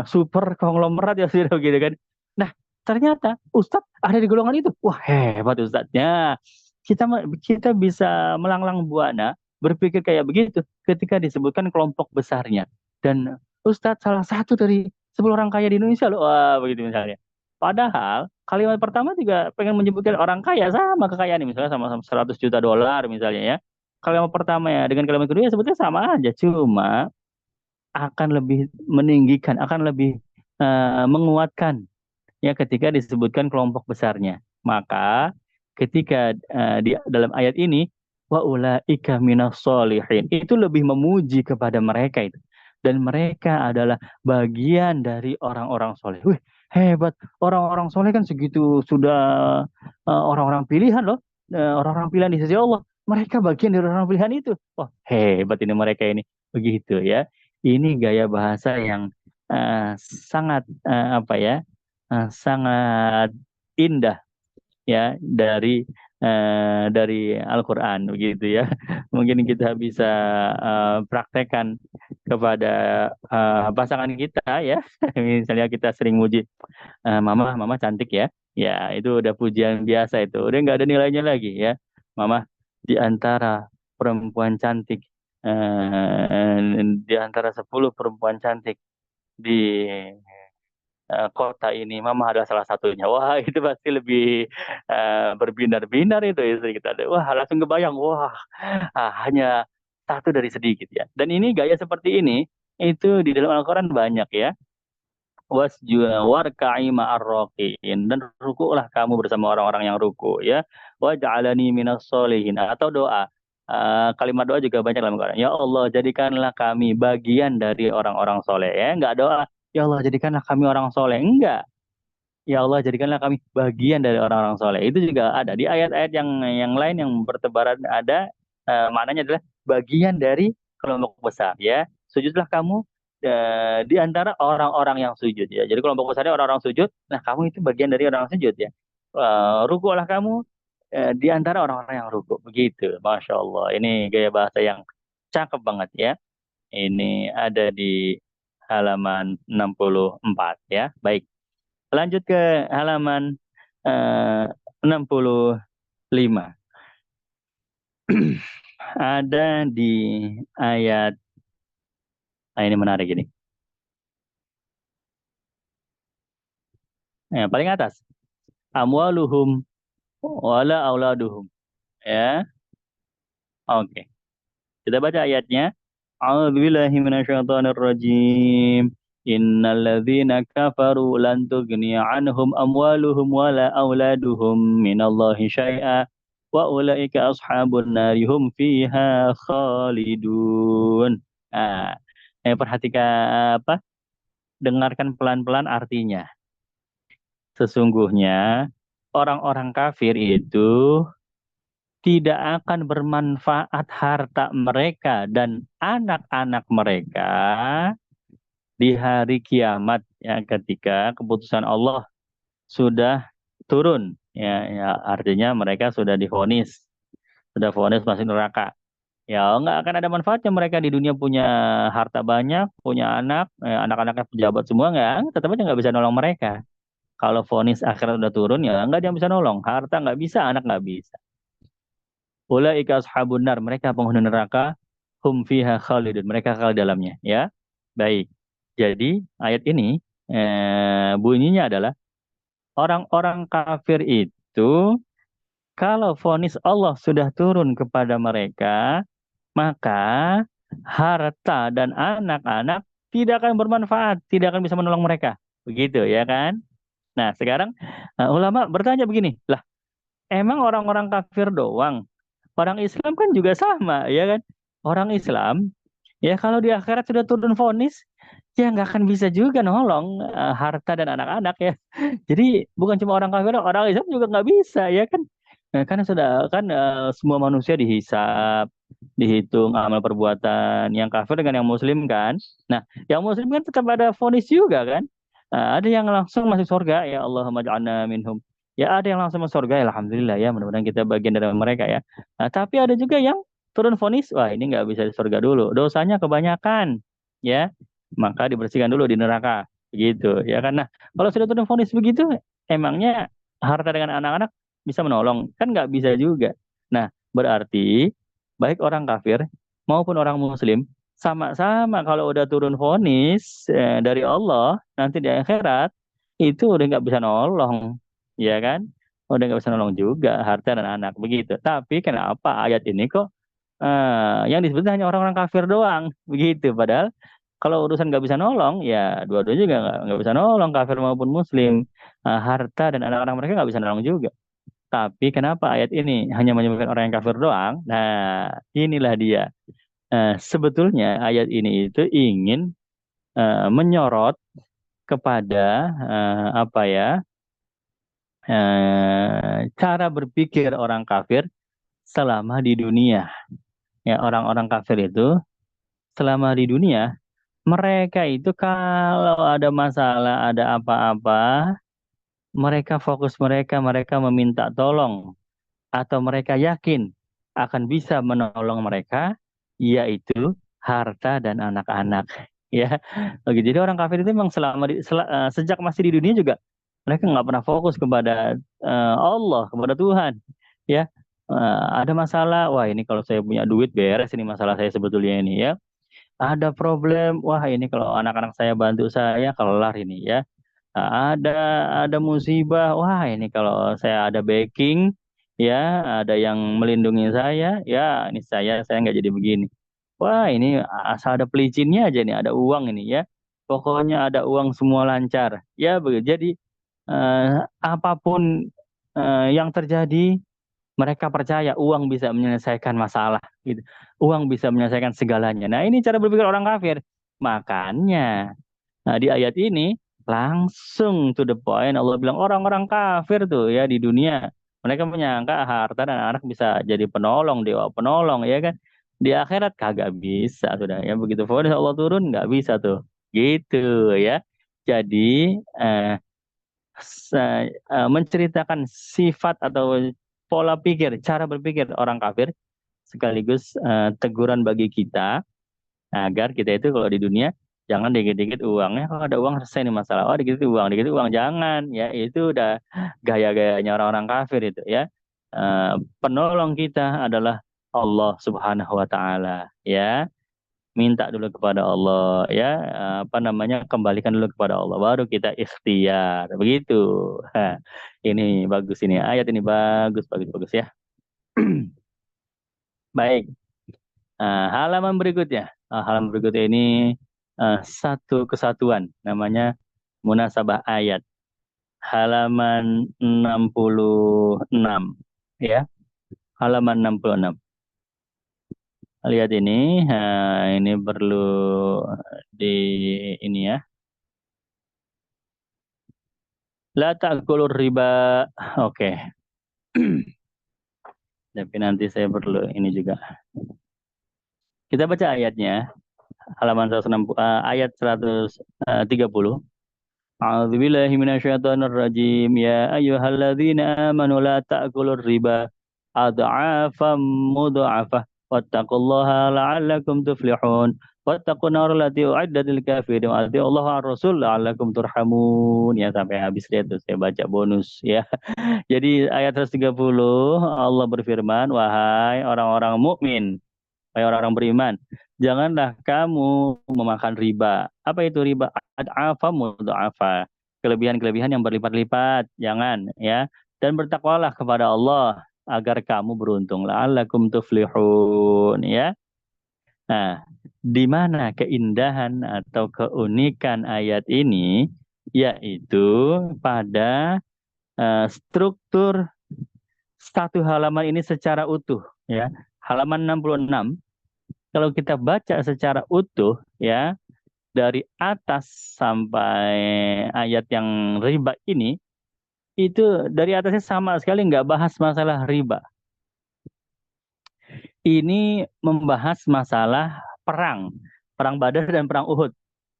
super konglomerat ya sudah gitu kan. Nah, ternyata Ustadz ada di golongan itu. Wah, hebat Ustadznya. Kita bisa melanglang buana berpikir kayak begitu ketika disebutkan kelompok besarnya. Dan Ustadz salah satu dari 10 orang kaya di Indonesia loh. Wah, begitu misalnya. Padahal kalimat pertama juga pengen menyebutkan orang kaya sama kekayaan misalnya sama 100 juta dolar misalnya ya. Kalimat pertama ya dengan kalimat kedua ya sebetulnya sama aja, cuma akan lebih meninggikan, akan lebih menguatkan ya ketika disebutkan kelompok besarnya. Maka ketika di dalam ayat ini wa ulaika minas solihin itu lebih memuji kepada mereka itu, dan mereka adalah bagian dari orang-orang soleh. Wih, hebat, orang-orang soleh kan segitu sudah orang-orang pilihan loh. Orang-orang pilihan di sisi Allah, mereka bagian dari orang pilihan itu. Wah, hebat ini mereka ini, begitu ya. Ini gaya bahasa yang sangat apa ya, sangat indah ya dari Al-Qur'an begitu ya. Mungkin kita bisa praktekkan kepada pasangan kita ya. Misalnya kita sering muji, mama mama cantik ya. Ya, itu udah pujian biasa itu. Udah nggak ada nilainya lagi ya. Mama di antara perempuan cantik, di antara 10 perempuan cantik di kota ini, Mama adalah salah satunya. Wah, itu pasti lebih berbinar-binar itu istri kita. Wah, langsung kebayang. Wah, hanya satu dari sedikit ya. Dan ini gaya seperti ini itu di dalam Al-Quran banyak ya. Wasjuda warka'i ma'arroqiin, dan rukulah kamu bersama orang-orang yang ruku ya. Waj'alani minas solihin, atau doa. Kalimat doa juga banyak dalam Al-Quran. Ya Allah, jadikanlah kami bagian dari orang-orang soleh ya. Enggak doa, ya Allah jadikanlah kami orang soleh. Enggak. Ya Allah jadikanlah kami bagian dari orang-orang soleh. Itu juga ada di ayat-ayat yang lain yang bertebaran ada, maknanya adalah bagian dari kelompok besar ya. Sujudlah kamu di antara orang-orang yang sujud ya. Jadi kelompok besarnya orang-orang sujud. Nah, kamu itu bagian dari orang sujud ya. Rukulah kamu di antara orang-orang yang ruku. Begitu. Masya Allah. Ini gaya bahasa yang cakep banget ya. Ini ada di halaman 64 ya. Baik. Lanjut ke halaman eh, 65. Ada di ayat, ini menarik ini. Paling atas. Amwaluhum wala auladuhum. Ya, oke. Kita baca ayatnya. A'udzubillahi minasyaitonirrajim. Innal ladzina kafaru lan tughniya anhum amwaluhum wala auladuhum minallahi syai'a wa ulaika ashabun nari hum fiha khalidun. Nah, perhatikan apa? Dengarkan pelan-pelan artinya. Sesungguhnya orang-orang kafir itu tidak akan bermanfaat harta mereka dan anak-anak mereka di hari kiamat ya, ketika keputusan Allah sudah turun ya, ya artinya mereka sudah vonis masuk neraka. Ya nggak akan ada manfaatnya, mereka di dunia punya harta banyak, punya anak, anak-anaknya pejabat semua, nggak, tetap aja nggak bisa nolong mereka. Kalau vonis akhirat udah turun ya nggak ada yang bisa nolong, harta nggak bisa, anak nggak bisa. Ulaika ashabun nar, mereka penghuni neraka, hum fiha khalidun, mereka kekal dalamnya ya. Baik. Jadi ayat ini bunyinya adalah orang-orang kafir itu kalau vonis Allah sudah turun kepada mereka, maka harta dan anak-anak tidak akan bermanfaat, tidak akan bisa menolong mereka. Begitu ya kan? Nah, sekarang ulama bertanya begini, lah emang orang-orang kafir doang? Orang Islam kan juga sama, ya kan? Orang Islam, ya kalau di akhirat sudah turun vonis, ya nggak akan bisa juga nolong harta dan anak-anak ya. Jadi bukan cuma orang kafir, orang Islam juga nggak bisa, ya kan? Nah, karena sudah kan semua manusia dihisap, dihitung amal perbuatan yang kafir dengan yang muslim kan. Nah, yang muslim kan tetap ada vonis juga kan. Ada yang langsung masuk surga, ya Allahumma ja'alna minhum. Ya ada yang langsung masuk surga, ya alhamdulillah ya, mudah-mudahan kita bagian dari mereka ya. Tapi ada juga yang turun vonis, wah ini nggak bisa di surga dulu, dosanya kebanyakan, ya, maka dibersihkan dulu di neraka, begitu ya kan. Nah, kalau sudah turun vonis begitu, emangnya harta dengan anak-anak bisa menolong? Kan nggak bisa juga. Nah, berarti baik orang kafir maupun orang muslim sama-sama kalau udah turun vonis dari Allah nanti di akhirat itu udah nggak bisa nolong, ya kan? Udah nggak bisa nolong juga harta dan anak begitu. Tapi kenapa ayat ini kok yang disebut hanya orang-orang kafir doang begitu? Padahal kalau urusan nggak bisa nolong, ya dua-duanya juga nggak bisa nolong kafir maupun muslim. Harta dan anak-anak mereka nggak bisa nolong juga. Tapi kenapa ayat ini hanya menyebutkan orang yang kafir doang? Nah, inilah dia. Sebetulnya ayat ini itu ingin menyorot kepada apa ya cara berpikir orang kafir selama di dunia. Ya orang-orang kafir itu selama di dunia mereka itu kalau ada masalah, ada apa-apa, mereka fokus mereka meminta tolong atau mereka yakin akan bisa menolong mereka, yaitu harta dan anak-anak. Ya, oke. Jadi orang kafir itu memang sejak masih di dunia juga mereka nggak pernah fokus kepada Allah, kepada Tuhan. Ya, ada masalah, wah ini kalau saya punya duit beres ini masalah saya sebetulnya ini ya. Ada problem, wah ini kalau anak-anak saya bantu saya kelar ini ya. Ada ada musibah, wah ini kalau saya ada backing, ya ada yang melindungi saya, ya ini saya nggak jadi begini. Wah ini asal ada pelicinnya aja nih, ada uang ini ya. Pokoknya ada uang semua lancar. Ya begitu. Jadi apapun yang terjadi, mereka percaya uang bisa menyelesaikan masalah, gitu. Uang bisa menyelesaikan segalanya. Nah ini cara berpikir orang kafir. Makanya di ayat ini langsung to the point Allah bilang orang-orang kafir tuh ya di dunia mereka menyangka harta dan anak bisa jadi penolong, dewa penolong ya kan. Di akhirat kagak bisa sudah ya begitu vonis Allah turun nggak bisa tuh. Gitu ya. Jadi menceritakan sifat atau pola pikir, cara berpikir orang kafir sekaligus teguran bagi kita agar kita itu kalau di dunia jangan dikit-dikit uangnya kalau ada uang selesai nih masalah. Oh dikit uang jangan ya itu udah gaya-gayanya orang-orang kafir itu ya. Penolong kita adalah Allah Subhanahu wa taala ya. Minta dulu kepada Allah ya, apa namanya? Kembalikan dulu kepada Allah baru kita ikhtiar. Begitu. Hah, ini bagus ini ayat ini bagus bagus bagus ya. Baik. Halaman berikutnya. Halaman berikutnya ini satu kesatuan, namanya munasabah ayat. Halaman 66. Ya, halaman 66. Lihat ini perlu di ini ya. La ta'kulur riba. Oke, tapi nanti saya perlu ini juga. Kita baca ayatnya, halaman 160, ayat 130. أعوذ بالله من الشيطان الرجيم يا أيها الذين آمنوا لا تأكلوا الربا أضعافا مضاعفة واتقوا الله لعلكم تفلحون واتقوا النار التي أعدت للكافرين وأطيعوا الله والرسول لعلكم ترحمون ya sampai habis lihat tuh saya baca bonus ya. Jadi ayat 130 Allah berfirman wahai orang-orang mukmin. Hai orang-orang beriman, janganlah kamu memakan riba. Apa itu riba? Ad'afa mudha'afa. Kelebihan-kelebihan yang berlipat-lipat. Jangan ya. Dan bertakwalah kepada Allah agar kamu beruntung. La'allakum tuflihun ya. Nah, di mana keindahan atau keunikan ayat ini yaitu pada struktur satu halaman ini secara utuh ya. Halaman 66 kalau kita baca secara utuh ya dari atas sampai ayat yang riba ini itu dari atasnya sama sekali nggak bahas masalah riba. Ini membahas masalah perang, perang Badar dan perang Uhud.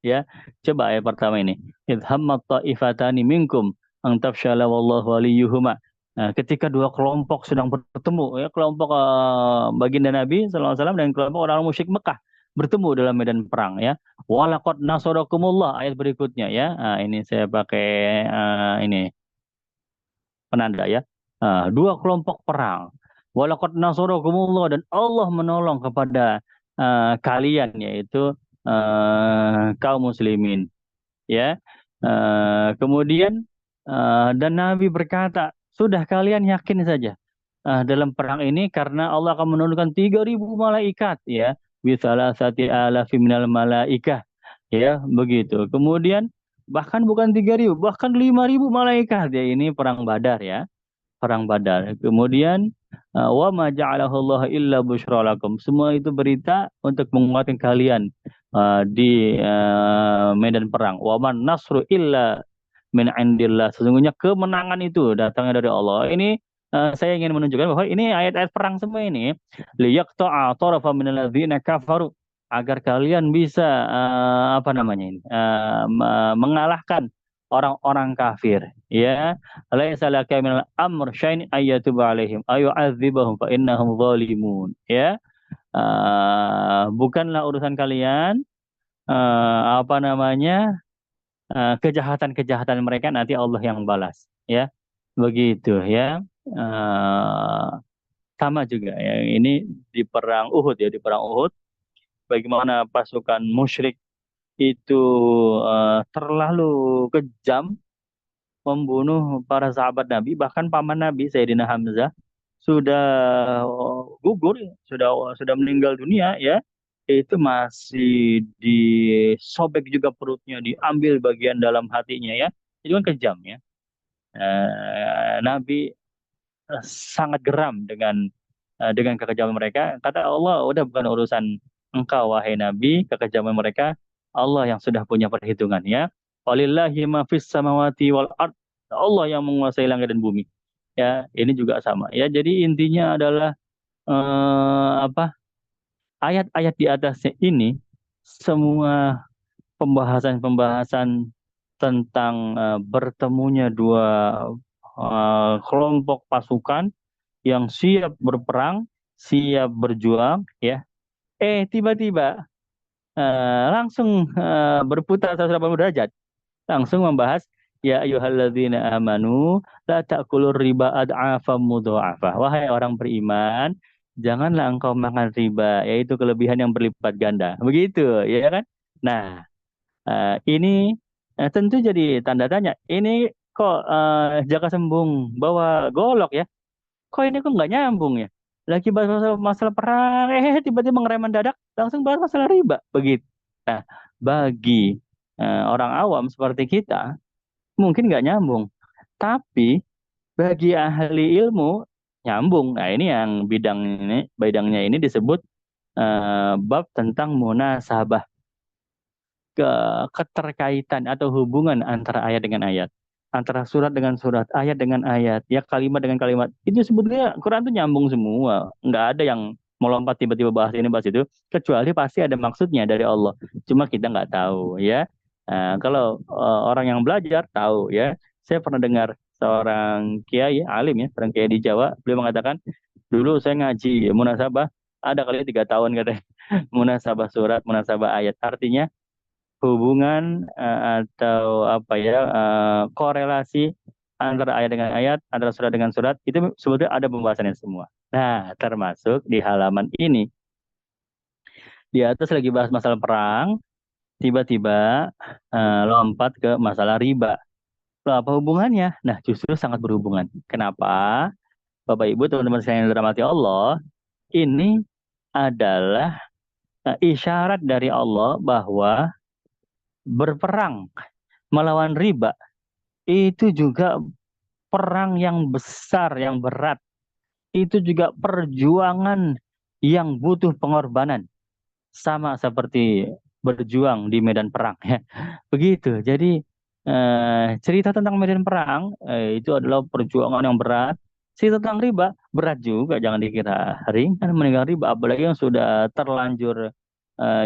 Ya, coba ayat pertama ini. Idh hammat ta'ifatani minkum ang tafshala wallahu waliyuhuma. Nah, ketika dua kelompok sedang bertemu, ya kelompok baginda Nabi SAW dan kelompok orang musyrik Mekah bertemu dalam medan perang, ya. Walaqad nasarakumullah, ayat berikutnya, ya. Nah, ini saya pakai ini penanda, ya. Dua kelompok perang. Walaqad nasarakumullah, dan Allah menolong kepada kalian, yaitu kaum muslimin, ya. Kemudian dan Nabi berkata, sudah kalian yakin saja dalam perang ini karena Allah akan menurunkan 3.000 malaikat, ya, bisalah sati alafi minal malaikah, ya, begitu. Kemudian bahkan bukan 3.000, bahkan 5.000 malaikat, ya. Ini perang Badar, ya, perang Badar. Kemudian wa ma ja'alahu Allah illa busyra lakum. Semua itu berita untuk menguatkan kalian di medan perang. Wa man nasru illa min indillah. Sesungguhnya kemenangan itu datangnya dari Allah. Ini saya ingin menunjukkan bahwa ini ayat-ayat perang semua ini liyaqta'a tarafa minal ladzina kafaru, agar kalian bisa apa namanya ini mengalahkan orang-orang kafir, ya. Laisa laka minal amr syai'un ayyatuba alaihim ayu azibahum fa innahum zalimun, ya. Bukanlah urusan kalian apa namanya kejahatan-kejahatan mereka nanti Allah yang balas, ya, begitu, ya. Eh, Sama juga, ya, ini di perang Uhud, ya, di perang Uhud bagaimana pasukan musyrik itu terlalu kejam membunuh para sahabat Nabi, bahkan paman Nabi Sayyidina Hamzah sudah gugur, sudah meninggal dunia, ya. Itu masih disobek juga perutnya, diambil bagian dalam hatinya, ya. Itu kan kejam, ya. Nabi sangat geram dengan kekejaman mereka. Kata Allah, udah bukan urusan engkau wahai Nabi, kekejaman mereka Allah yang sudah punya perhitungannya. Walillahi ma fis samawati wal ard. Allah yang menguasai langit dan bumi. Ya, ini juga sama. Ya, jadi intinya adalah apa? Ayat-ayat di atasnya ini semua pembahasan-pembahasan tentang bertemunya dua kelompok pasukan yang siap berperang, siap berjuang, ya. Tiba-tiba langsung berputar 180 derajat, langsung membahas ya ayyuhalladzina amanu la ta'kulur riba ad'afam mudha'afah. Wahai orang beriman, janganlah engkau makan riba, yaitu kelebihan yang berlipat ganda. Begitu, ya kan? Nah, ini tentu jadi tanda tanya. Ini kok Jaka Sembung bawa golok, ya? Kok ini kok nggak nyambung, ya? Lagi bahas masalah perang, tiba-tiba ngerem mendadak, langsung bahas masalah riba, begitu. Nah, bagi orang awam seperti kita, mungkin nggak nyambung. Tapi bagi ahli ilmu, nyambung. Nah, ini yang bidangnya ini disebut bab tentang munasabah, ke keterkaitan atau hubungan antara ayat dengan ayat, antara surat dengan surat, ayat dengan ayat, ya, kalimat dengan kalimat. Itu sebetulnya Quran itu nyambung semua, nggak ada yang melompat tiba-tiba bahas ini bahas itu, kecuali pasti ada maksudnya dari Allah. Cuma kita nggak tahu, ya. Kalau orang yang belajar tahu, ya. Saya pernah dengar seorang kiai alim, ya, seorang kiai di Jawa, beliau mengatakan dulu saya ngaji munasabah ada kali 3 tahun katanya. Munasabah surat, munasabah ayat, artinya hubungan atau apa ya korelasi antara ayat dengan ayat, antara surat dengan surat itu sebetulnya ada pembahasannya semua. Nah, termasuk di halaman ini di atas lagi bahas masalah perang, tiba-tiba lompat ke masalah riba. Loh, apa hubungannya? Nah, justru sangat berhubungan. Kenapa? Bapak Ibu, teman-teman saya yang dirahmati Allah, ini adalah isyarat dari Allah bahwa berperang melawan riba itu juga perang yang besar, yang berat. Itu juga perjuangan yang butuh pengorbanan. Sama seperti berjuang di medan perang, ya. Begitu. Jadi cerita tentang medan perang itu adalah perjuangan yang berat. Cerita tentang riba berat juga. Jangan dikira ringan meninggal riba. Apalagi yang sudah terlanjur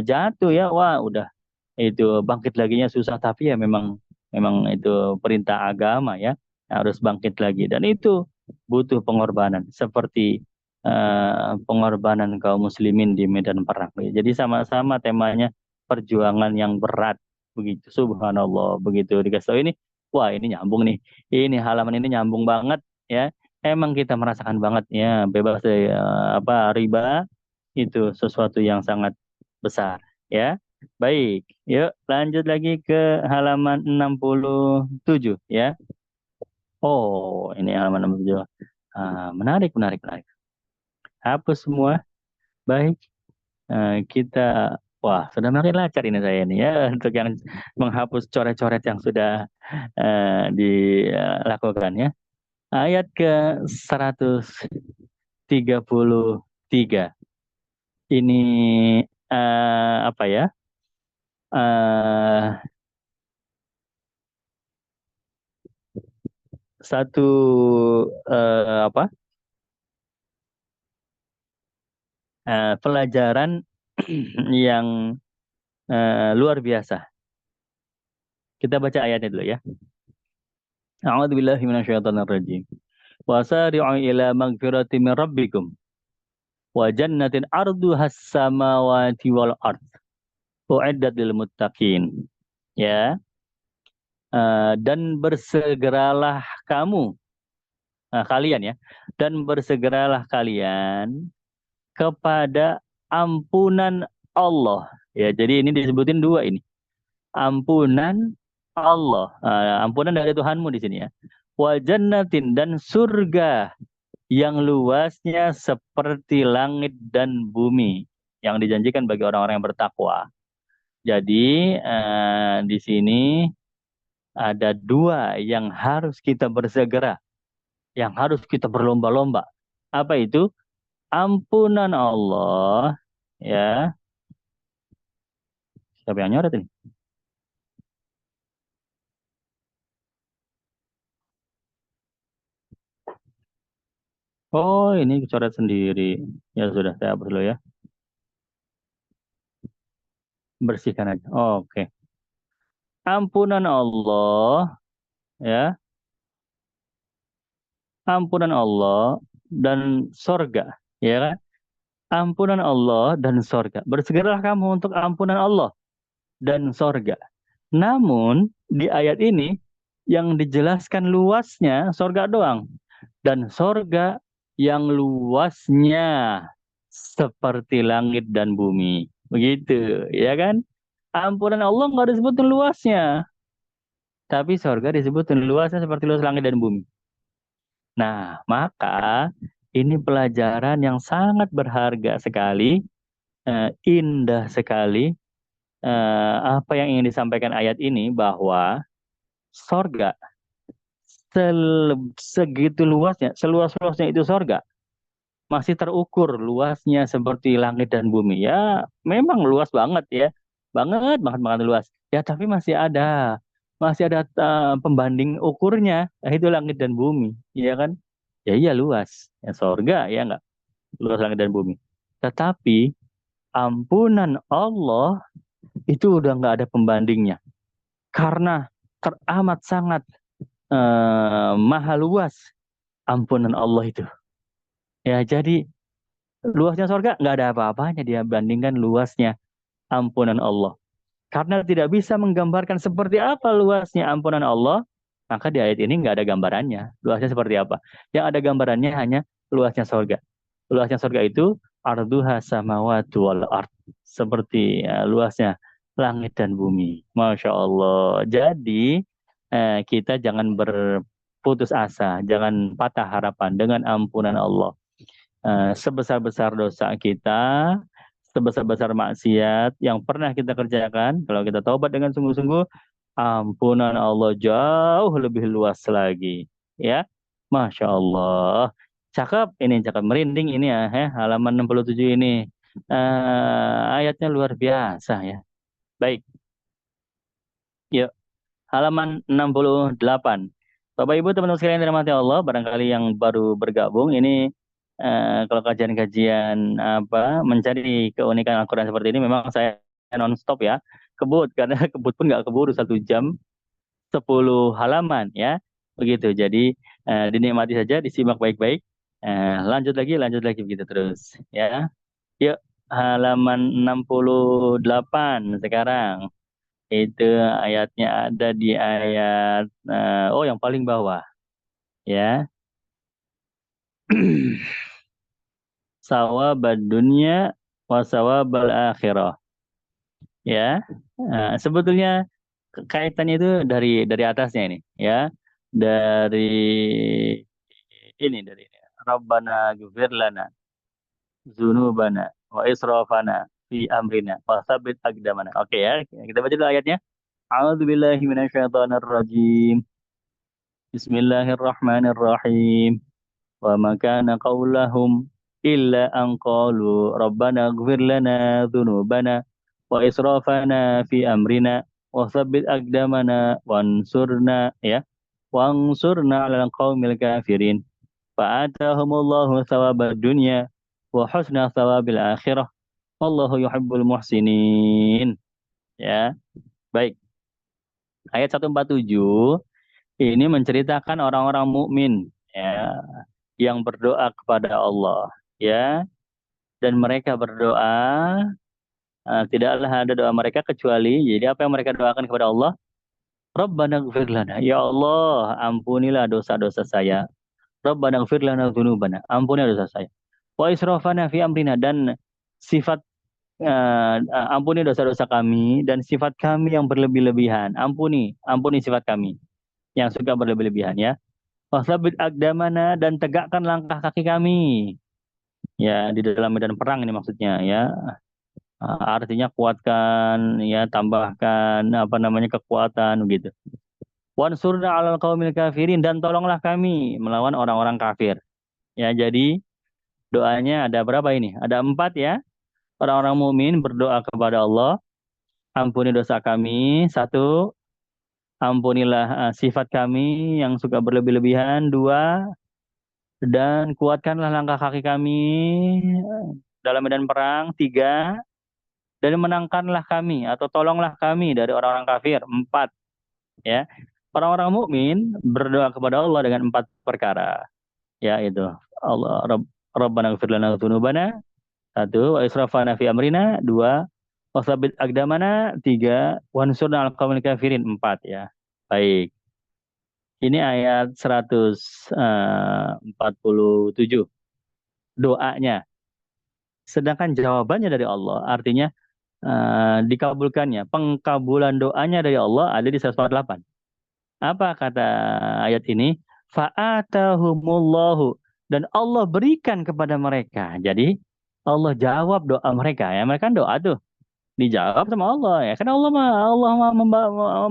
jatuh, ya. Wah, udah. itu bangkit laginya susah, tapi ya memang memang itu perintah agama ya, harus bangkit lagi, dan itu butuh pengorbanan seperti pengorbanan kaum muslimin di medan perang. Jadi sama-sama temanya perjuangan yang berat begitu. Subhanallah, begitu dikasih tahu ini, wah ini nyambung nih. Ini halaman ini nyambung banget ya. Emang kita merasakan banget ya, bebas dari riba itu sesuatu yang sangat besar ya. Baik, yuk lanjut lagi ke halaman 67 ya. Oh, ini halaman 67. Menarik, menarik, menarik. Hapus semua. Baik, kita, wah sudah makin lancar ini saya ini ya untuk yang menghapus coret-coret yang sudah dilakukan ya. Ayat ke 133. Ini apa ya? eh Satu apa? Pelajaran yang luar biasa. Kita baca ayatnya dulu ya. A'udzubillahi minasyaitonirrajim. Wasari'u ila magfirati min rabbikum wa jannatin arduhas samawati wal ard. Uiddat lil muttaqin. Ya, dan bersegeralah kamu, kalian ya, dan bersegeralah kalian kepada ampunan Allah. Ya, jadi ini disebutin dua ini. Ampunan Allah, ampunan dari Tuhanmu di sini ya. Wa jannatin, dan surga yang luasnya seperti langit dan bumi yang dijanjikan bagi orang-orang yang bertakwa. Jadi di sini ada dua yang harus kita bersegera, yang harus kita berlomba-lomba. Apa itu? Ampunan Allah ya. Siapa yang nyoret ini? Oh, ini coret sendiri. Ya sudah, saya hapus dulu ya. Bersihkan aja. Oke. Ampunan Allah ya, ampunan Allah dan sorga, ya kan? Ampunan Allah dan sorga. Bersegeralah kamu untuk ampunan Allah dan sorga. Namun di ayat ini yang dijelaskan luasnya sorga doang, dan sorga yang luasnya seperti langit dan bumi. Begitu, ya kan? Ampunan Allah nggak disebutin luasnya, tapi sorga disebutin luasnya seperti luas langit dan bumi. Nah, maka ini pelajaran yang sangat berharga sekali, indah sekali. Apa yang ingin disampaikan ayat ini bahwa sorga segitu luasnya, seluas-luasnya itu sorga, masih terukur luasnya seperti langit dan bumi. Ya, memang luas banget ya, banget, banget, banget luas. Ya, tapi masih ada pembanding ukurnya, itu langit dan bumi, ya kan? Ya iya luas, ya sorga ya nggak, luas langit dan bumi. Tetapi ampunan Allah itu udah nggak ada pembandingnya, karena teramat sangat maha luas ampunan Allah itu. Ya jadi luasnya sorga nggak ada apa-apanya dia bandingkan luasnya ampunan Allah. Karena tidak bisa menggambarkan seperti apa luasnya ampunan Allah, maka di ayat ini nggak ada gambarannya. Luasnya seperti apa? Yang ada gambarannya hanya luasnya sorga. Luasnya sorga itu arduha samawati wal ard. Seperti luasnya langit dan bumi. Masya Allah. Jadi kita jangan berputus asa, jangan patah harapan dengan ampunan Allah. Sebesar-besar dosa kita, sebesar-besar maksiat yang pernah kita kerjakan, kalau kita taubat dengan sungguh-sungguh, ampunan Allah jauh lebih luas lagi. Ya, Masya Allah. Cakep, ini cakep. Merinding ini ya, halaman 67 ini. Ayatnya luar biasa ya. Baik, yuk. Halaman 68. Bapak Ibu teman-teman sekalian yang dirahmati Allah, barangkali yang baru bergabung ini, kalau kajian-kajian apa mencari keunikan Al-Quran seperti ini memang saya non-stop ya. kebut karena kebut pun nggak keburu 1 jam 10 halaman ya. Begitu. Jadi dinikmati saja, disimak baik-baik. Lanjut lagi begitu terus ya. Yuk halaman 68 sekarang. Itu ayatnya ada di ayat yang paling bawah ya. Sawabad dunya wa sawabal akhirah ya. Sebetulnya kaitannya itu dari atasnya ini ya. Dari dari ini. Rabbana ghfir lana dzunubana wa israfana fi amrina wa tsabbit aqdamana. Oke ya, kita baca dulu ayatnya. A'udzubillahi minasyaitonir rajim. Bismillahirrahmanirrahim. Wa ma kana qaulahum illa an qalu rabbana ighfir lana dzunubana wa israfana fi amrina wa tsabbit aqdamana wansurna ya wansurna 'alal qaumil kafirin. Fa'atahumullahu thawabad dunya wa husna thawabil akhirah. Wallahu yuhibbul muhsinin. Ya, baik. Ayat 147 ini menceritakan orang-orang mukmin ya yang berdoa kepada Allah ya, dan mereka berdoa tidaklah ada doa mereka kecuali jadi apa yang mereka doakan kepada Allah, Rabbana ighfir lana, ya Allah ampunilah dosa-dosa saya. Rabbana ighfir lana dzunubana, ampunilah dosa saya. Wa israfana fi amrina, dan sifat ampuni dosa-dosa kami dan sifat kami yang berlebih-lebihan. Ampuni sifat kami yang suka berlebih-lebihan ya. Wasabit aqdamana, dan tegakkan langkah kaki kami. Ya, di dalam medan perang ini maksudnya ya. Artinya kuatkan ya, tambahkan apa namanya kekuatan begitu. Wansurna 'alal qaumil kafirin, dan tolonglah kami melawan orang-orang kafir. Ya, jadi doanya ada berapa ini? Ada 4 ya. Orang-orang mukmin berdoa kepada Allah, ampuni dosa kami. 1, ampunilah sifat kami yang suka berlebih-lebihan. 2, dan kuatkanlah langkah kaki kami dalam medan perang. 3, dan menangkanlah kami atau tolonglah kami dari orang-orang kafir. 4, ya. Orang-orang mukmin berdoa kepada Allah dengan 4 perkara. Ya, itu. Rabbana ighfir lana dzunubana. 1, wa israfana fi amrina. 2, wasabit aqdamana. 3, wansurna 'alal qaumil kafirin. 4 ya. Baik. Ini ayat 147 doanya. Sedangkan jawabannya dari Allah, artinya dikabulkannya, pengkabulan doanya dari Allah ada di 148. Apa kata ayat ini? Fa'atahumullahu, dan Allah berikan kepada mereka. Jadi Allah jawab doa mereka ya. Mereka kan doa tuh dijawab sama Allah ya. Kan Allah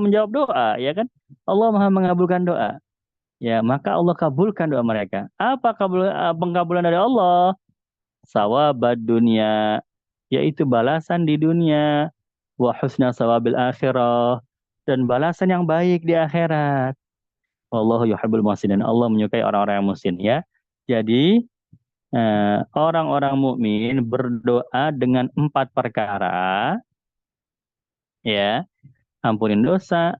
menjawab doa ya kan. Allah Maha mengabulkan doa. Ya, maka Allah kabulkan doa mereka. Apa pengkabulan dari Allah? Sawabad dunia, yaitu balasan di dunia, wa husna sawabil akhirah, dan balasan yang baik di akhirat. Wallahu yuhibbul muhsinin. Allah menyukai orang-orang yang muhsin ya. Jadi orang-orang mukmin berdoa dengan 4 perkara ya. Ampunin dosa,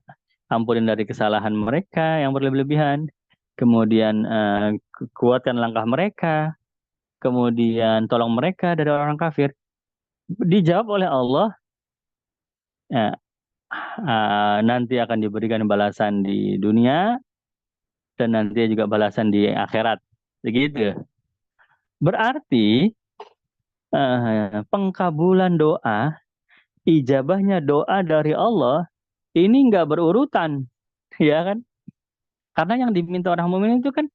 ampunin dari kesalahan mereka yang berlebihan, kemudian kuatkan langkah mereka, kemudian tolong mereka dari orang kafir. Dijawab oleh Allah, ya, nanti akan diberikan balasan di dunia dan nanti juga balasan di akhirat. Begitu. Berarti pengkabulan doa, ijabahnya doa dari Allah ini nggak berurutan, ya kan? Karena yang diminta orang mukmin itu kan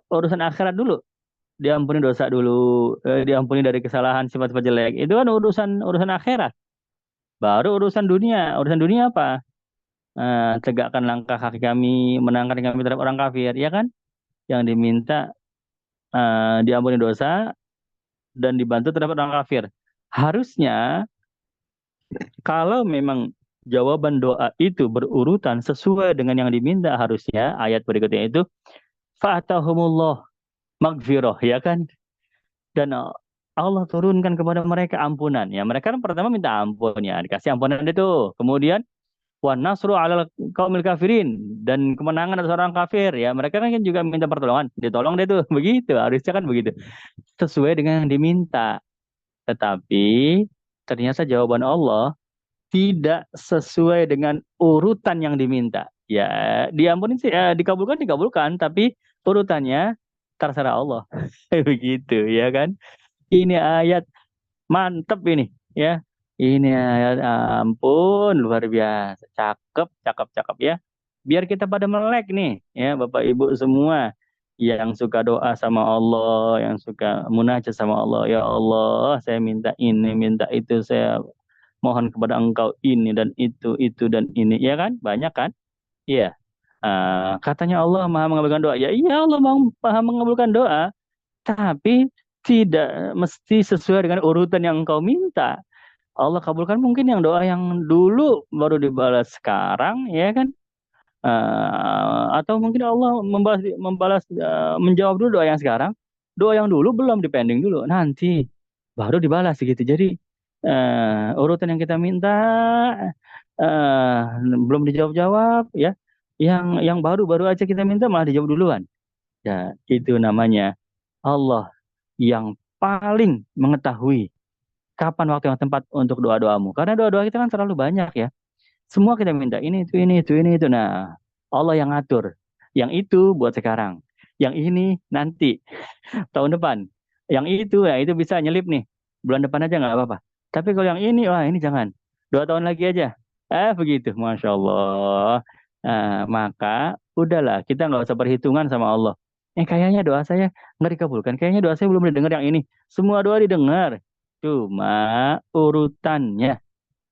urusan akhirat dulu. Diampuni dosa dulu, diampuni dari kesalahan sifat-sifat jelek. Itu kan urusan akhirat. Baru urusan dunia. Urusan dunia apa? Tegakkan langkah kaki kami, menangkan kami terhadap orang kafir, ya kan? Yang diminta diampuni dosa dan dibantu terhadap orang kafir. Harusnya kalau memang jawaban doa itu berurutan sesuai dengan yang diminta, harusnya ayat berikutnya itu fa'atahumullah magfirah, ya kan? Dan Allah turunkan kepada mereka ampunan. Ya, mereka kan pertama minta ampun ya, dikasih ampunan itu. Kemudian wan nasru alal kaumil kafirin, dan kemenangan atas orang kafir ya. Mereka kan juga minta pertolongan, ditolong deh tuh. Begitu, harusnya kan begitu. Sesuai dengan yang diminta. Tetapi ternyata jawaban Allah tidak sesuai dengan urutan yang diminta. Ya, diampuni sih, dikabulkan dikabulkan, tapi urutannya terserah Allah. Begitu ya kan? Ini ayat mantep ini ya. Ini ayat ampun luar biasa. Cakep, cakep, cakep ya. Biar kita pada melek nih ya Bapak Ibu semua yang suka doa sama Allah, yang suka munajat sama Allah. Ya Allah, saya minta ini, minta itu, saya mohon kepada Engkau ini dan itu dan ini. Ya kan? Banyak kan? Iya. Katanya Allah Maha mengabulkan doa. Ya iya, Allah Maha mengabulkan doa, tapi tidak mesti sesuai dengan urutan yang engkau minta. Allah kabulkan mungkin yang doa yang dulu baru dibalas sekarang, ya kan? Atau mungkin Allah membalas menjawab dulu doa yang sekarang, doa yang dulu belum, dipending dulu, nanti baru dibalas gitu. Jadi urutan yang kita minta belum dijawab-jawab, ya. Yang baru-baru aja kita minta malah dijawab duluan. Ya, itu namanya Allah yang paling mengetahui kapan waktu yang tepat untuk doa-doamu. Karena doa-doa kita kan terlalu banyak ya. Semua kita minta ini itu ini itu ini itu. Nah, Allah yang ngatur. Yang itu buat sekarang. Yang ini nanti tahun depan. Yang itu ya itu bisa nyelip nih. Bulan depan aja nggak apa-apa. Tapi kalau yang ini, wah ini jangan. 2 tahun lagi aja. Begitu. Masya Allah. Maka udahlah, kita nggak usah perhitungan sama Allah. Kayaknya doa saya nggak dikabulkan. Kayaknya doa saya belum didengar yang ini. Semua doa didengar. Cuma urutannya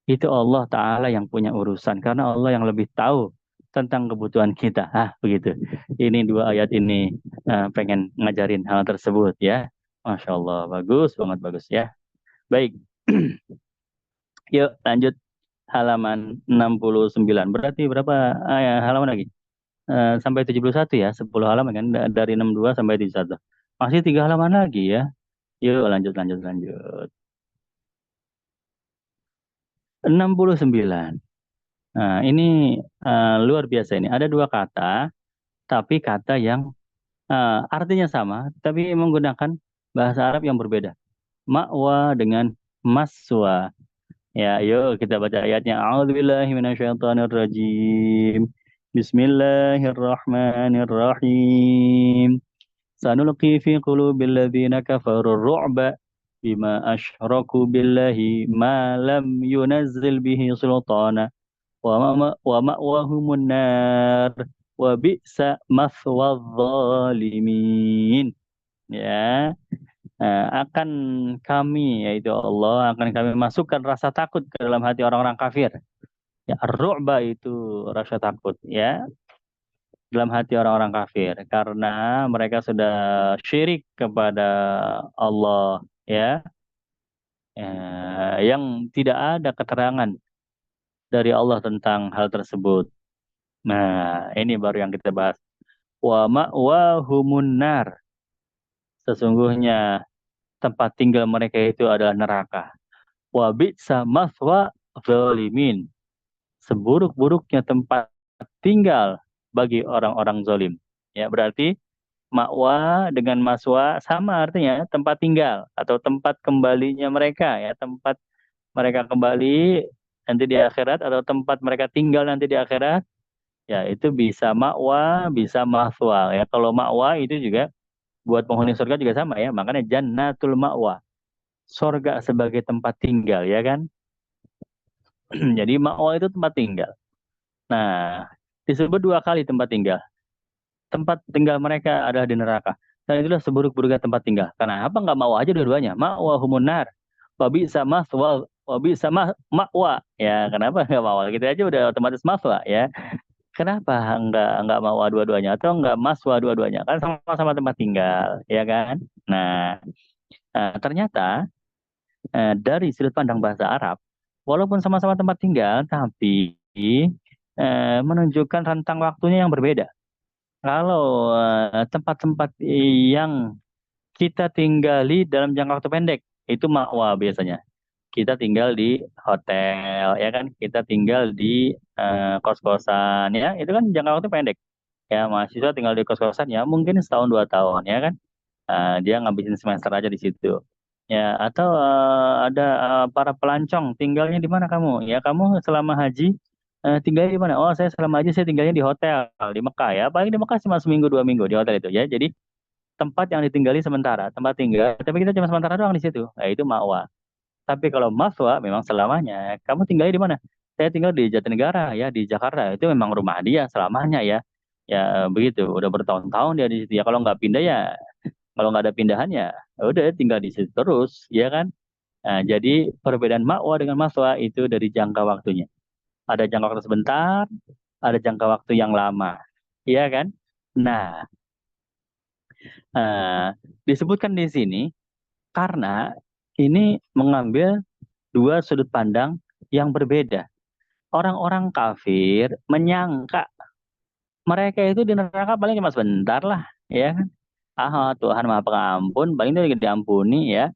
itu Allah Ta'ala yang punya urusan. Karena Allah yang lebih tahu tentang kebutuhan kita. Begitu. Ini 2 ayat ini pengen ngajarin hal tersebut ya. Masya Allah, bagus banget, bagus ya. Baik, yuk lanjut halaman 69. Berarti berapa halaman lagi? Sampai 71 ya, 10 halaman kan, dari 62 sampai 71. Masih 3 halaman lagi ya. Yuk lanjut, lanjut, lanjut. 69. Nah, ini luar biasa ini. Ada 2 kata, tapi kata yang artinya sama, tapi menggunakan bahasa Arab yang berbeda. Ma'wa dengan maswa. Ya, yuk kita baca ayatnya. A'udzubillahi minasyaitonirrajim. Bismillahirrahmanirrahim. Sanulqi fi qulubil ladzina kafarur ru'ba bima asyraku billahi ma lam yunazzil bihi sultana wa ma'wahumun nar wa bi'sa mathwadh zalimin. Ya, akan kami, yaitu Allah, akan kami masukkan rasa takut ke dalam hati orang-orang kafir. Ya, ar-ru'ba itu rasa takut ya dalam hati orang-orang kafir karena mereka sudah syirik kepada Allah ya. Yang tidak ada keterangan dari Allah tentang hal tersebut. Nah, ini baru yang kita bahas. Wa ma'wahumun nar. Sesungguhnya tempat tinggal mereka itu adalah neraka. Wa bi'sa mathwa zalimin. Seburuk-buruknya tempat tinggal bagi orang-orang zalim. Ya, berarti makwa dengan maswa sama artinya tempat tinggal atau tempat kembalinya mereka ya, tempat mereka kembali nanti di akhirat atau tempat mereka tinggal nanti di akhirat. Ya, itu bisa makwa, bisa maswa ya. Kalau makwa itu juga buat penghuni surga juga sama ya. Makanya jannatul makwa. Surga sebagai tempat tinggal ya kan. Jadi makwa itu tempat tinggal. Nah, disebut 2 kali tempat tinggal. Tempat tinggal mereka adalah di neraka. Dan itulah seburuk-buruknya tempat tinggal. Karena apa nggak mau aja dua-duanya? Ma'wa humunar. Wabi sama wabi sama makwa. Ya, kenapa nggak mau? Gitu aja udah otomatis maswa ya. Kenapa nggak mau dua-duanya atau nggak maswa dua-duanya? Kan sama-sama tempat tinggal, ya kan? Nah, ternyata dari sudut pandang bahasa Arab, walaupun sama-sama tempat tinggal, tapi menunjukkan rentang waktunya yang berbeda. Kalau tempat-tempat yang kita tinggali dalam jangka waktu pendek, itu ma'wa biasanya. Kita tinggal di hotel, ya kan? Kita tinggal di kos-kosan, ya. Itu kan jangka waktu pendek. Ya, mahasiswa tinggal di kos-kosan ya mungkin setahun 2 tahun, ya kan? Dia ngabisin semester aja di situ. Ya, atau ada para pelancong, tinggalnya di mana kamu? Ya, kamu selama haji tinggalnya di mana? Oh, saya selama haji saya tinggalnya di hotel di Mekah ya. Paling di Mekah cuma seminggu 2 minggu di hotel itu ya. Jadi tempat yang ditinggali sementara, tempat tinggal, tapi kita cuma sementara doang di situ. Nah, itu ma'wa. Tapi kalau maswa memang selamanya. Kamu tinggalnya di mana? Saya tinggal di Jatinegara ya, di Jakarta. Itu memang rumah dia selamanya ya. Ya begitu. Udah bertahun-tahun dia di situ ya. Kalau nggak pindah ya, kalau nggak ada pindahan ya, udah tinggal di situ terus, ya kan? Nah, jadi perbedaan makwa dengan maswa itu dari jangka waktunya. Ada jangka waktu sebentar, ada jangka waktu yang lama, iya kan? Nah, eh, disebutkan di sini karena ini mengambil dua sudut pandang yang berbeda. Orang-orang kafir menyangka mereka itu di neraka paling cuma sebentar lah, ya kan? Tuhan Maha Pengampun, paling itu diampuni ya.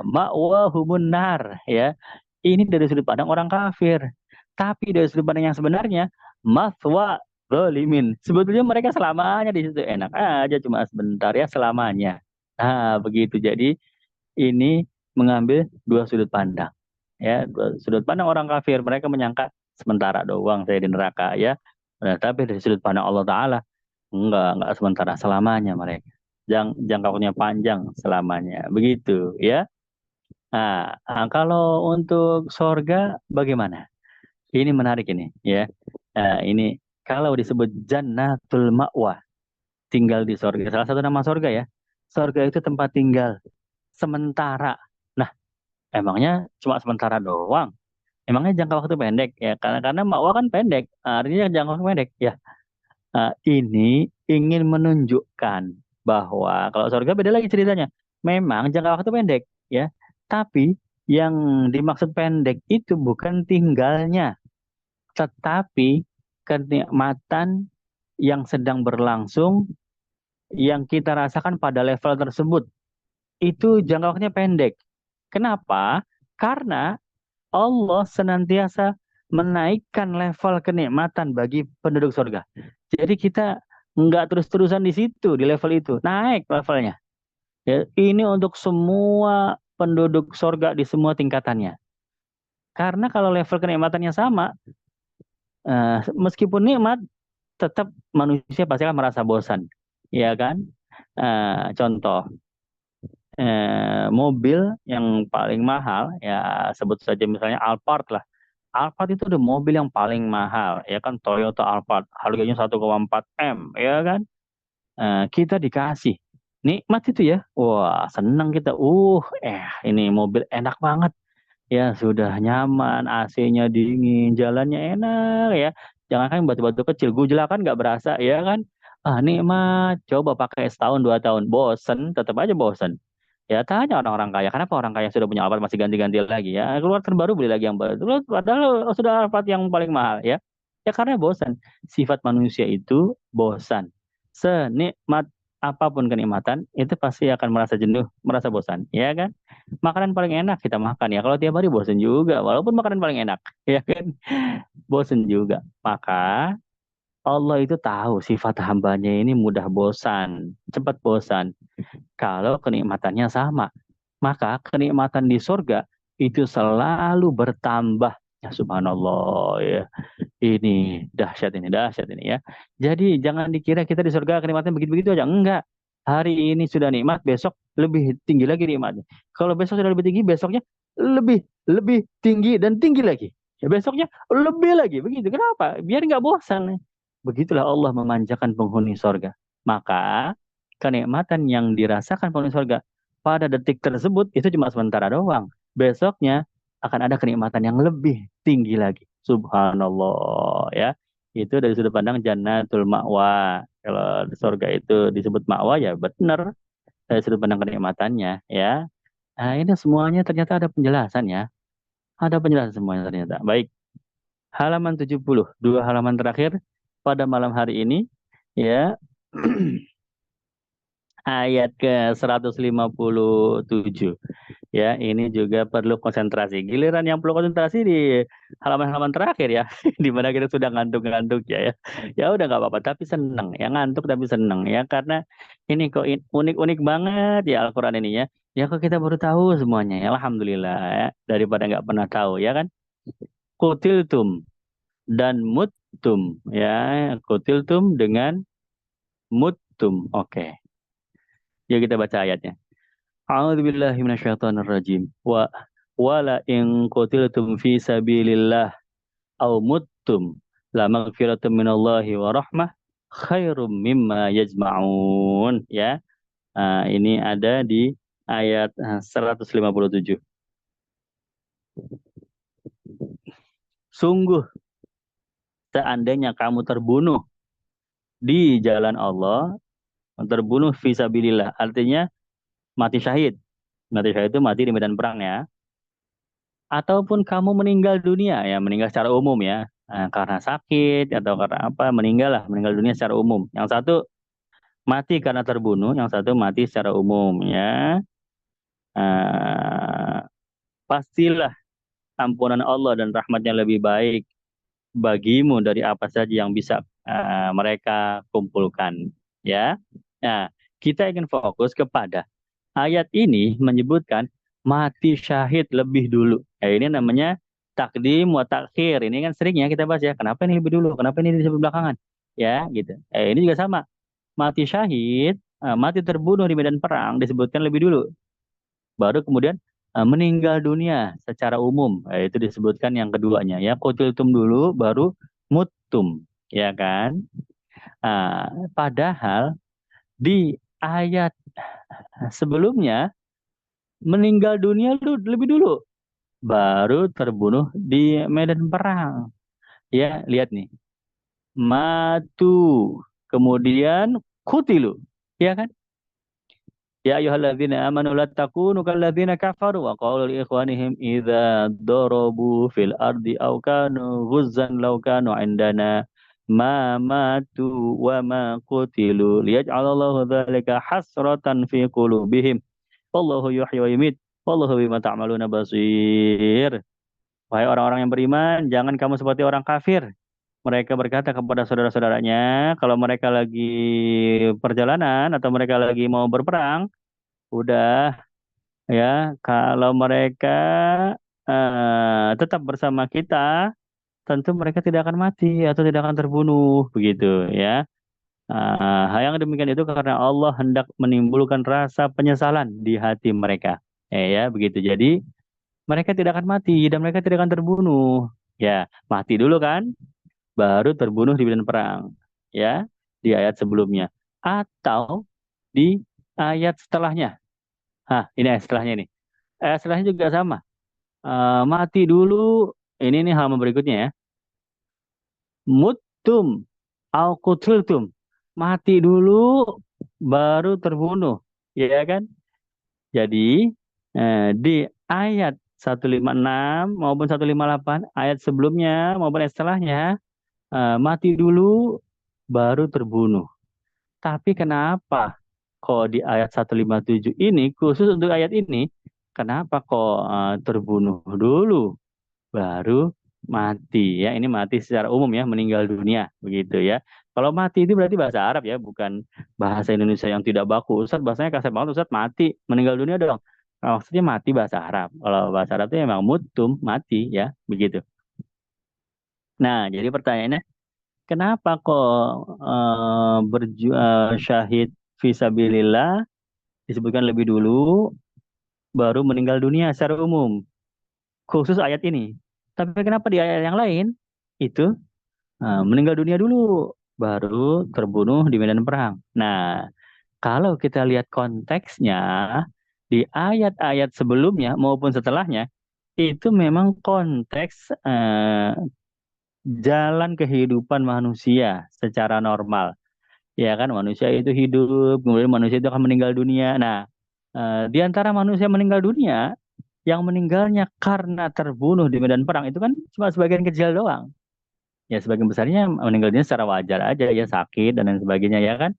Ma'wahumun nar ya. Ini dari sudut pandang orang kafir. Tapi dari sudut pandang yang sebenarnya, maswa zalimin. Sebetulnya mereka selamanya di situ enak aja cuma sebentar ya selamanya. Begitu. Jadi ini mengambil dua sudut pandang. Ya, dua sudut pandang orang kafir, mereka menyangka sementara doang saya di neraka ya. Nah, tapi dari sudut pandang Allah Ta'ala, enggak sementara selamanya mereka. Jangka waktunya panjang selamanya. Begitu ya. Kalau untuk sorga bagaimana? Ini menarik ini ya. Ini kalau disebut Jannatul Ma'wa, tinggal di sorga. Salah satu nama sorga ya. Sorga itu tempat tinggal sementara. Nah, emangnya cuma sementara doang? Emangnya jangka waktu pendek ya? Karena Ma'wa kan pendek. Artinya jangka waktu pendek ya. Ini ingin menunjukkan bahwa kalau surga beda lagi ceritanya. Memang jangka waktu pendek ya, tapi yang dimaksud pendek itu bukan tinggalnya, tetapi kenikmatan yang sedang berlangsung yang kita rasakan pada level tersebut. Itu jangka waktunya pendek. Kenapa? Karena Allah senantiasa menaikkan level kenikmatan bagi penduduk surga. Jadi kita nggak terus-terusan di situ, di level itu. Naik levelnya. Ya, ini untuk semua penduduk surga di semua tingkatannya. Karena kalau level kenikmatannya sama, meskipun nikmat, tetap manusia pasti akan merasa bosan. Ya kan? Contoh, mobil yang paling mahal, ya sebut saja misalnya Alphard lah. Alphard itu udah mobil yang paling mahal, ya kan Toyota Alphard, harganya 1,4 M, ya kan? Kita dikasih nikmat itu ya, wah senang kita, ini mobil enak banget, ya sudah nyaman, AC-nya dingin, jalannya enak ya. Jangan kan batu-batu kecil, gujlakan nggak berasa, ya kan? Nikmat, coba pakai setahun 2 tahun, bosen, tetap aja bosen. Ya tanya orang-orang kaya, kenapa orang kaya sudah punya Alphard masih ganti-ganti lagi ya? Keluar terbaru beli lagi yang baru. Terus padahal sudah Alphard yang paling mahal ya. Ya karena bosan. Sifat manusia itu bosan. Senikmat apapun kenikmatan, itu pasti akan merasa jenuh, merasa bosan, ya kan? Makanan paling enak kita makan ya. Kalau tiap hari bosan juga, walaupun makanan paling enak, ya kan? Bosan juga. Maka Allah itu tahu sifat hambanya ini mudah bosan, cepat bosan. Kalau kenikmatannya sama, maka kenikmatan di surga itu selalu bertambah. Ya subhanallah ya. Ini dahsyat ini ya. Jadi jangan dikira kita di surga kenikmatan begitu-begitu aja. Enggak. Hari ini sudah nikmat, besok lebih tinggi lagi nikmatnya. Kalau besok sudah lebih tinggi, besoknya lebih lebih tinggi dan tinggi lagi. Ya, besoknya lebih lagi. Begitu. Kenapa? Biar nggak bosan. Begitulah Allah memanjakan penghuni surga. Maka kenikmatan yang dirasakan penghuni surga pada detik tersebut itu cuma sementara doang. Besoknya akan ada kenikmatan yang lebih tinggi lagi. Subhanallah ya. Itu dari sudut pandang Jannatul Ma'wa. Kalau di surga itu disebut Ma'wa ya benar dari sudut pandang kenikmatannya ya. Nah, ini semuanya ternyata ada penjelasan ya. Ada penjelasan semuanya ternyata. Baik, halaman 70, dua halaman terakhir pada malam hari ini ya. Ayat ke 157. Ya, ini juga perlu konsentrasi. Giliran yang perlu konsentrasi di halaman-halaman terakhir ya, di mana kita sudah ngantuk-ngantuk ya, ya. Ya udah nggak apa-apa, tapi seneng ya, ngantuk tapi seneng ya, karena ini kok unik-unik banget ya Al-Quran ini ya. Ya kok kita baru tahu semuanya ya, Alhamdulillah ya, daripada nggak pernah tahu ya kan. Kutiltum dan muttum ya, kutiltum dengan muttum. Oke, ya kita baca ayatnya. A'udzubillahi minasyaitonirrajim. Wala in qutiltum fi sabilillah aw muttum la maghfiratum minallahi wa rahmah khairum mimma yajma'un ya. Ini ada di ayat 157. Sungguh seandainya kamu terbunuh di jalan Allah, terbunuh fi sabilillah artinya mati syahid. Mati syahid itu mati di medan perang ya. Ataupun kamu meninggal dunia ya, meninggal secara umum ya. Karena sakit atau karena apa, meninggal lah, meninggal dunia secara umum. Yang satu mati karena terbunuh, yang satu mati secara umum ya. Eh, Pastilah ampunan Allah dan rahmatnya lebih baik bagimu dari apa saja yang bisa mereka kumpulkan ya. Nah, kita ingin fokus kepada ayat ini menyebutkan mati syahid lebih dulu. Ini namanya takdim wa takhir. Ini kan sering ya kita bahas ya. Kenapa ini lebih dulu? Kenapa ini disebut belakangan? Ya, gitu. Ini juga sama. Mati syahid, mati terbunuh di medan perang disebutkan lebih dulu. Baru kemudian meninggal dunia secara umum. Itu disebutkan yang keduanya ya. Kutiltum dulu, baru mutum, ya kan? Padahal di ayat sebelumnya meninggal dunia lebih dulu, baru terbunuh di medan perang. Ya, lihat nih. Matu, kemudian kutilu. Ya kan? Ya ayyuhalladzina amanu la takunu kalladzina kafaru wa qalu li ikhwanihim idza darabu fil ardi aw kanu ghuzzan law kanu indana ma matu wa ma qutilu liyaj'alallahu dzalika hasratan fi qulubihim wallahu yuhyi wa yumiit wallahu bima ta'maluna basir. Wahai orang-orang yang beriman, jangan kamu seperti orang kafir. Mereka berkata kepada saudara-saudaranya, kalau mereka lagi perjalanan atau mereka lagi mau berperang, udah ya, kalau mereka tetap bersama kita, tentu mereka tidak akan mati atau tidak akan terbunuh, begitu ya. Hal yang demikian itu karena Allah hendak menimbulkan rasa penyesalan di hati mereka. Ya, begitu. Jadi mereka tidak akan mati dan mereka tidak akan terbunuh. Ya, mati dulu kan, baru terbunuh di medan perang. Ya, di ayat sebelumnya. Atau di ayat setelahnya. Ini ayat setelahnya nih. Ayat setelahnya juga sama. Mati dulu. Ini nih halaman berikutnya ya. Muttum au kutiltum. Mati dulu, baru terbunuh. Ya kan? Jadi, di ayat 156 maupun 158, ayat sebelumnya maupun ayat setelahnya, mati dulu baru terbunuh. Tapi kenapa kok di ayat 157 ini, khusus untuk ayat ini, kenapa kok terbunuh dulu baru mati ya? Ini mati secara umum ya, meninggal dunia begitu ya. Kalau mati itu berarti bahasa Arab ya, bukan bahasa Indonesia yang tidak baku. Ustaz bahasanya kasar banget, Ustaz mati, meninggal dunia dong. Maksudnya mati bahasa Arab. Kalau bahasa Arab itu memang mutum, mati ya, begitu. Nah, jadi pertanyaannya, kenapa kok syahid fisabilillah disebutkan lebih dulu, baru meninggal dunia secara umum, khusus ayat ini. Tapi kenapa di ayat yang lain itu meninggal dunia dulu, baru terbunuh di medan perang. Nah, kalau kita lihat konteksnya di ayat-ayat sebelumnya maupun setelahnya, itu memang konteks jalan kehidupan manusia secara normal. Ya kan, manusia itu hidup, kemudian manusia itu akan meninggal dunia. Nah, di antara manusia meninggal dunia, yang meninggalnya karena terbunuh di medan perang itu kan cuma sebagian kecil doang. Ya, sebagian besarnya meninggal dunia secara wajar aja ya, sakit dan lain sebagainya ya kan.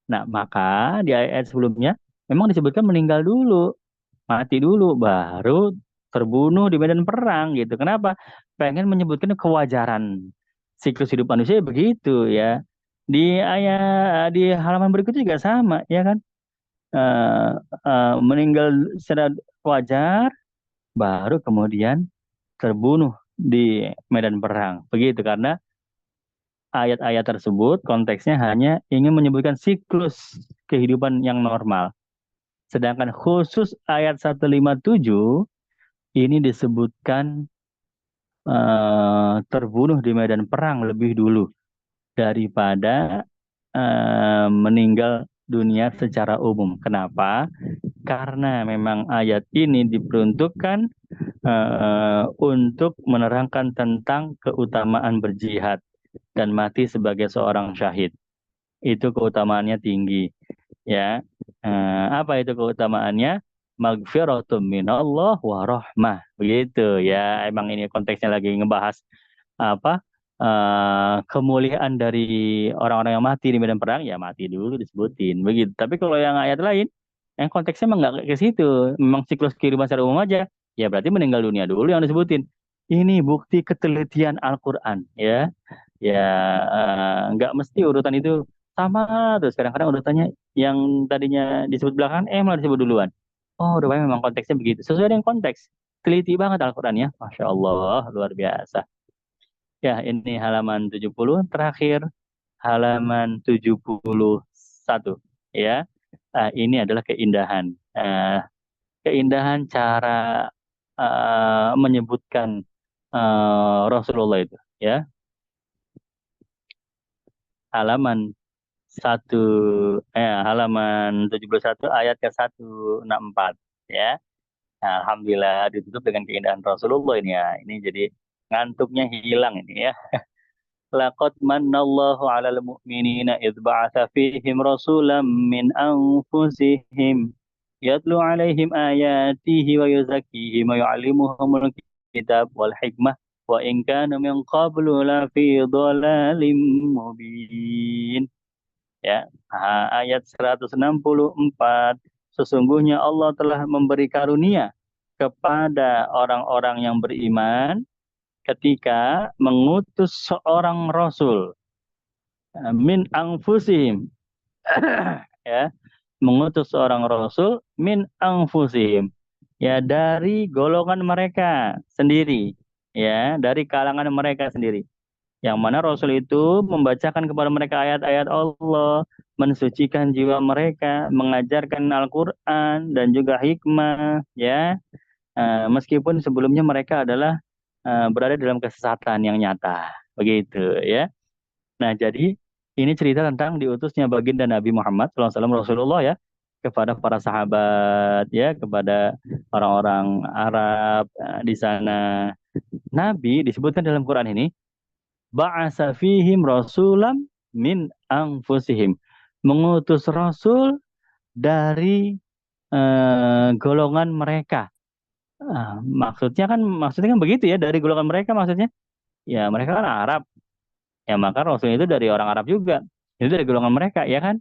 Nah, maka di ayat sebelumnya memang disebutkan meninggal dulu. mati dulu, baru terbunuh di medan perang gitu. Kenapa? Pengen menyebutkan kewajaran siklus hidup manusia begitu ya. Di halaman berikutnya juga sama, ya kan? Eh, Meninggal secara wajar, baru kemudian terbunuh di medan perang. Begitu karena ayat-ayat tersebut konteksnya hanya ingin menyebutkan siklus kehidupan yang normal. Sedangkan khusus ayat 157 ini disebutkan terbunuh di medan perang lebih dulu daripada meninggal dunia secara umum. Kenapa? Karena memang ayat ini diperuntukkan untuk menerangkan tentang keutamaan berjihad dan mati sebagai seorang syahid. Itu keutamaannya tinggi, ya. Apa itu keutamaannya? Magfiratum minallah wa rahmah. Begitu ya. Emang ini konteksnya lagi ngebahas apa? Kemuliaan dari orang-orang yang mati di medan perang, ya mati dulu disebutin. Begitu. Tapi kalau yang ayat lain, yang konteksnya memang nggak ke situ. Memang siklus kehidupan secara umum aja. Ya berarti meninggal dunia dulu yang disebutin. Ini bukti ketelitian Al-Quran, ya. Ya, nggak mesti urutan itu sama. Terus kadang-kadang urutannya yang tadinya disebut belakangan, malah disebut duluan. Oh, rupanya memang konteksnya begitu. Sesuai dengan konteks. Teliti banget Al-Quran ya. Masya Allah, luar biasa. Ya, ini halaman 70. Terakhir, halaman 71. Ya, ini adalah keindahan. Keindahan cara menyebutkan Rasulullah itu. Ya, halaman halaman 71 ayat ke 164 ya. Nah, alhamdulillah ditutup dengan keindahan Rasulullah ini ya. Ini jadi ngantuknya hilang ini ya. Laqad mannallahu 'alal mu'minina idz ba'atsa fihim rasulam min anfusihim yatlu 'alaihim ayatihi wa yuzakkihim wa yu'allimuhumul kitab wal hikmah wa in kanu min qablu la fi dhalalin mubin. Ya, ayat 164. Sesungguhnya Allah telah memberi karunia kepada orang-orang yang beriman ketika mengutus seorang rasul min anfusihim ya, mengutus seorang rasul min anfusihim, ya dari golongan mereka sendiri, ya dari kalangan mereka sendiri, yang mana Rasul itu membacakan kepada mereka ayat-ayat Allah, mensucikan jiwa mereka, mengajarkan Al-Quran dan juga hikmah, ya. Meskipun sebelumnya mereka adalah berada dalam kesesatan yang nyata, begitu, ya. Nah, jadi ini cerita tentang diutusnya baginda Nabi Muhammad SAW Rasulullah ya kepada para sahabat, ya kepada orang-orang Arab di sana. Nabi disebutkan dalam Quran ini ba'asa fihim rasulam min anfusihim. Mengutus rasul dari golongan mereka. Maksudnya kan begitu ya, dari golongan mereka maksudnya. Ya, mereka kan Arab. Ya, maka rasul itu dari orang Arab juga. Itu dari golongan mereka, ya kan?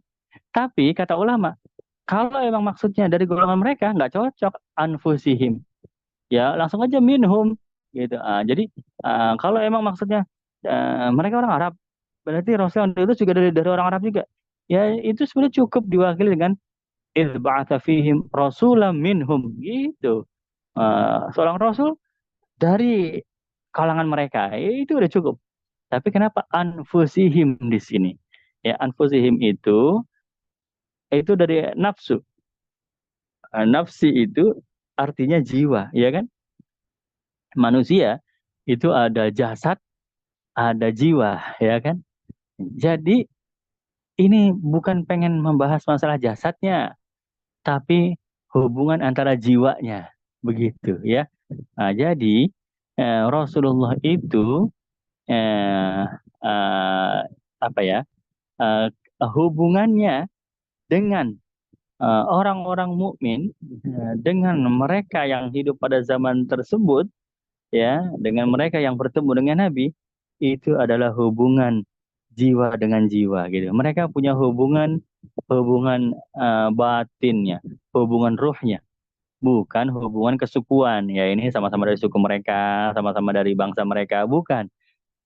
Tapi kata ulama, kalau emang maksudnya dari golongan mereka nggak cocok anfusihim. Ya, langsung aja minhum gitu. Jadi kalau emang maksudnya mereka orang Arab, berarti Rasul yang itu juga dari orang Arab juga. Ya itu sebenarnya cukup diwakili dengan idz ba'atsa fihim rasulam minhum gitu. Seorang rasul dari kalangan mereka itu udah cukup. Tapi kenapa anfusihim di sini? Ya anfusihim itu dari nafsu. Nafsi itu artinya jiwa, ya kan? Manusia itu ada jasad, ada jiwa, ya kan? Jadi ini bukan pengen membahas masalah jasadnya, tapi hubungan antara jiwanya, begitu ya. Nah, jadi Rasulullah itu eh, eh, apa ya? eh, Hubungannya dengan orang-orang mukmin, dengan mereka yang hidup pada zaman tersebut, ya, dengan mereka yang bertemu dengan Nabi, itu adalah hubungan jiwa dengan jiwa gitu. Mereka punya hubungan hubungan batinnya, hubungan ruhnya. bukan hubungan kesukuan. Ya ini sama-sama dari suku mereka, sama-sama dari bangsa mereka, bukan.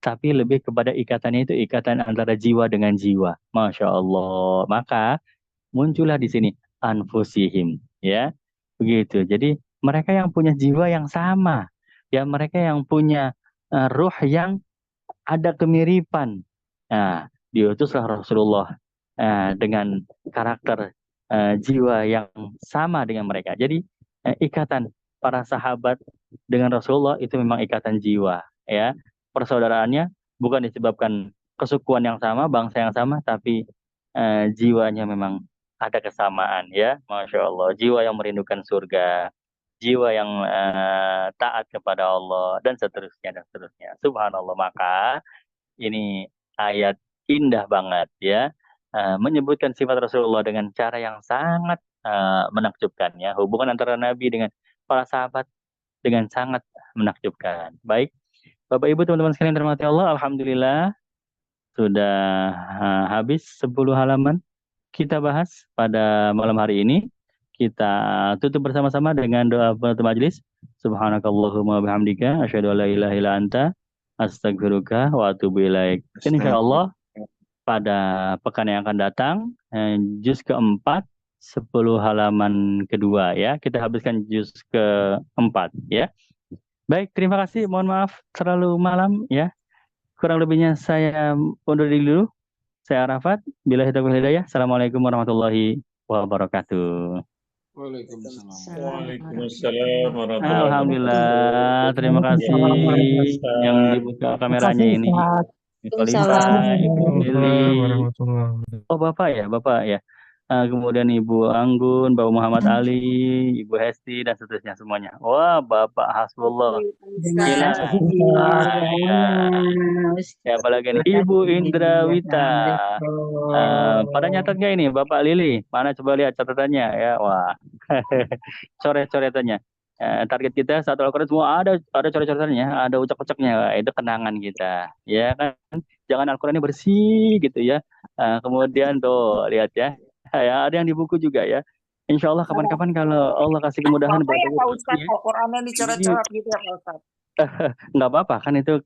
Tapi lebih kepada ikatannya itu ikatan antara jiwa dengan jiwa. Masya Allah. Maka muncullah di sini anfusihim, ya. Begitu. Jadi mereka yang punya jiwa yang sama, ya mereka yang punya ruh yang ada kemiripan. Nah, diutuslah Rasulullah dengan karakter jiwa yang sama dengan mereka. Jadi ikatan para sahabat dengan Rasulullah itu memang ikatan jiwa, ya. Persaudaraannya bukan disebabkan kesukuan yang sama, bangsa yang sama, tapi jiwanya memang ada kesamaan, ya. Masya Allah, jiwa yang merindukan surga, jiwa yang taat kepada Allah, dan seterusnya dan seterusnya. Subhanallah. Maka ini ayat indah banget, ya. Menyebutkan sifat Rasulullah dengan cara yang sangat menakjubkan, ya. Hubungan antara Nabi dengan para sahabat dengan sangat menakjubkan. Baik, Bapak Ibu teman-teman sekalian terhormati Allah, alhamdulillah sudah habis 10 halaman kita bahas pada malam hari ini. Kita tutup bersama-sama dengan doa penutup majelis. Subhanakallahumma bihamdika asyhadu an la ilaha illa anta astaghfiruka wa atubu ilaik. Dan insyaallah pada pekan yang akan datang, juz keempat, 10 halaman kedua, ya. Kita habiskan juz keempat, ya. Baik, terima kasih. Mohon maaf terlalu malam, ya. Kurang lebihnya saya undur diri dulu. Saya Arafat. Bila hidayah. Assalamualaikum warahmatullahi wabarakatuh. Waalaikumsalam. Waalaikumsalam warahmatullahi Alhamdulillah. wabarakatuh. Terima kasih yang dibuka kameranya ini. Falifah, Ibu Lili. Oh, Bapak ya, Bapak ya. Kemudian Ibu Anggun, Bapak Muhammad Ali, Ibu Hesti, dan seterusnya semuanya. Wah, Bapak Hasbullah. Gila. Ya. Siapa lagi nih? Ibu Indrawita. Pada nyatat nggak ini, Bapak Lili? Mana coba lihat catatannya ya. Wah, coret-coretannya. Target kita satu Al-Quran semua ada coret-coretannya, ada ucap-ucapnya. Wah, itu kenangan kita, ya kan? Jangan Al-Quran ini bersih gitu ya. Kemudian tuh lihat ya, ya ada yang di buku juga ya. Insya Allah kapan-kapan kalau Allah kasih kemudahan Apa ya Pak Ustadz, ya, kok Qurannya dicoret-coret gitu ya Pak Ustadz? nggak apa-apa kan itu,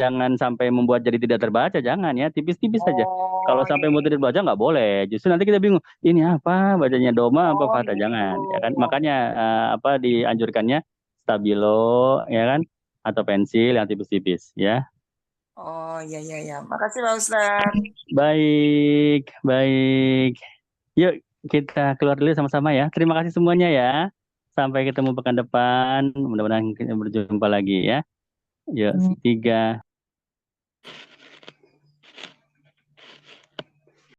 jangan sampai membuat jadi tidak terbaca, jangan ya, tipis-tipis saja. Kalau sampai mau tidak terbaca nggak boleh, justru nanti kita bingung ini apa bacanya, doma apa fata, jangan ya kan. Makanya apa dianjurkannya stabilo ya kan, atau pensil yang tipis-tipis ya. Oh iya. Makasih Pak Ustadz. Baik, baik. Yuk kita keluar dulu sama-sama ya. Terima kasih semuanya ya. Sampai ketemu pekan depan. Mudah-mudahan kita berjumpa lagi ya. Yuk, 3.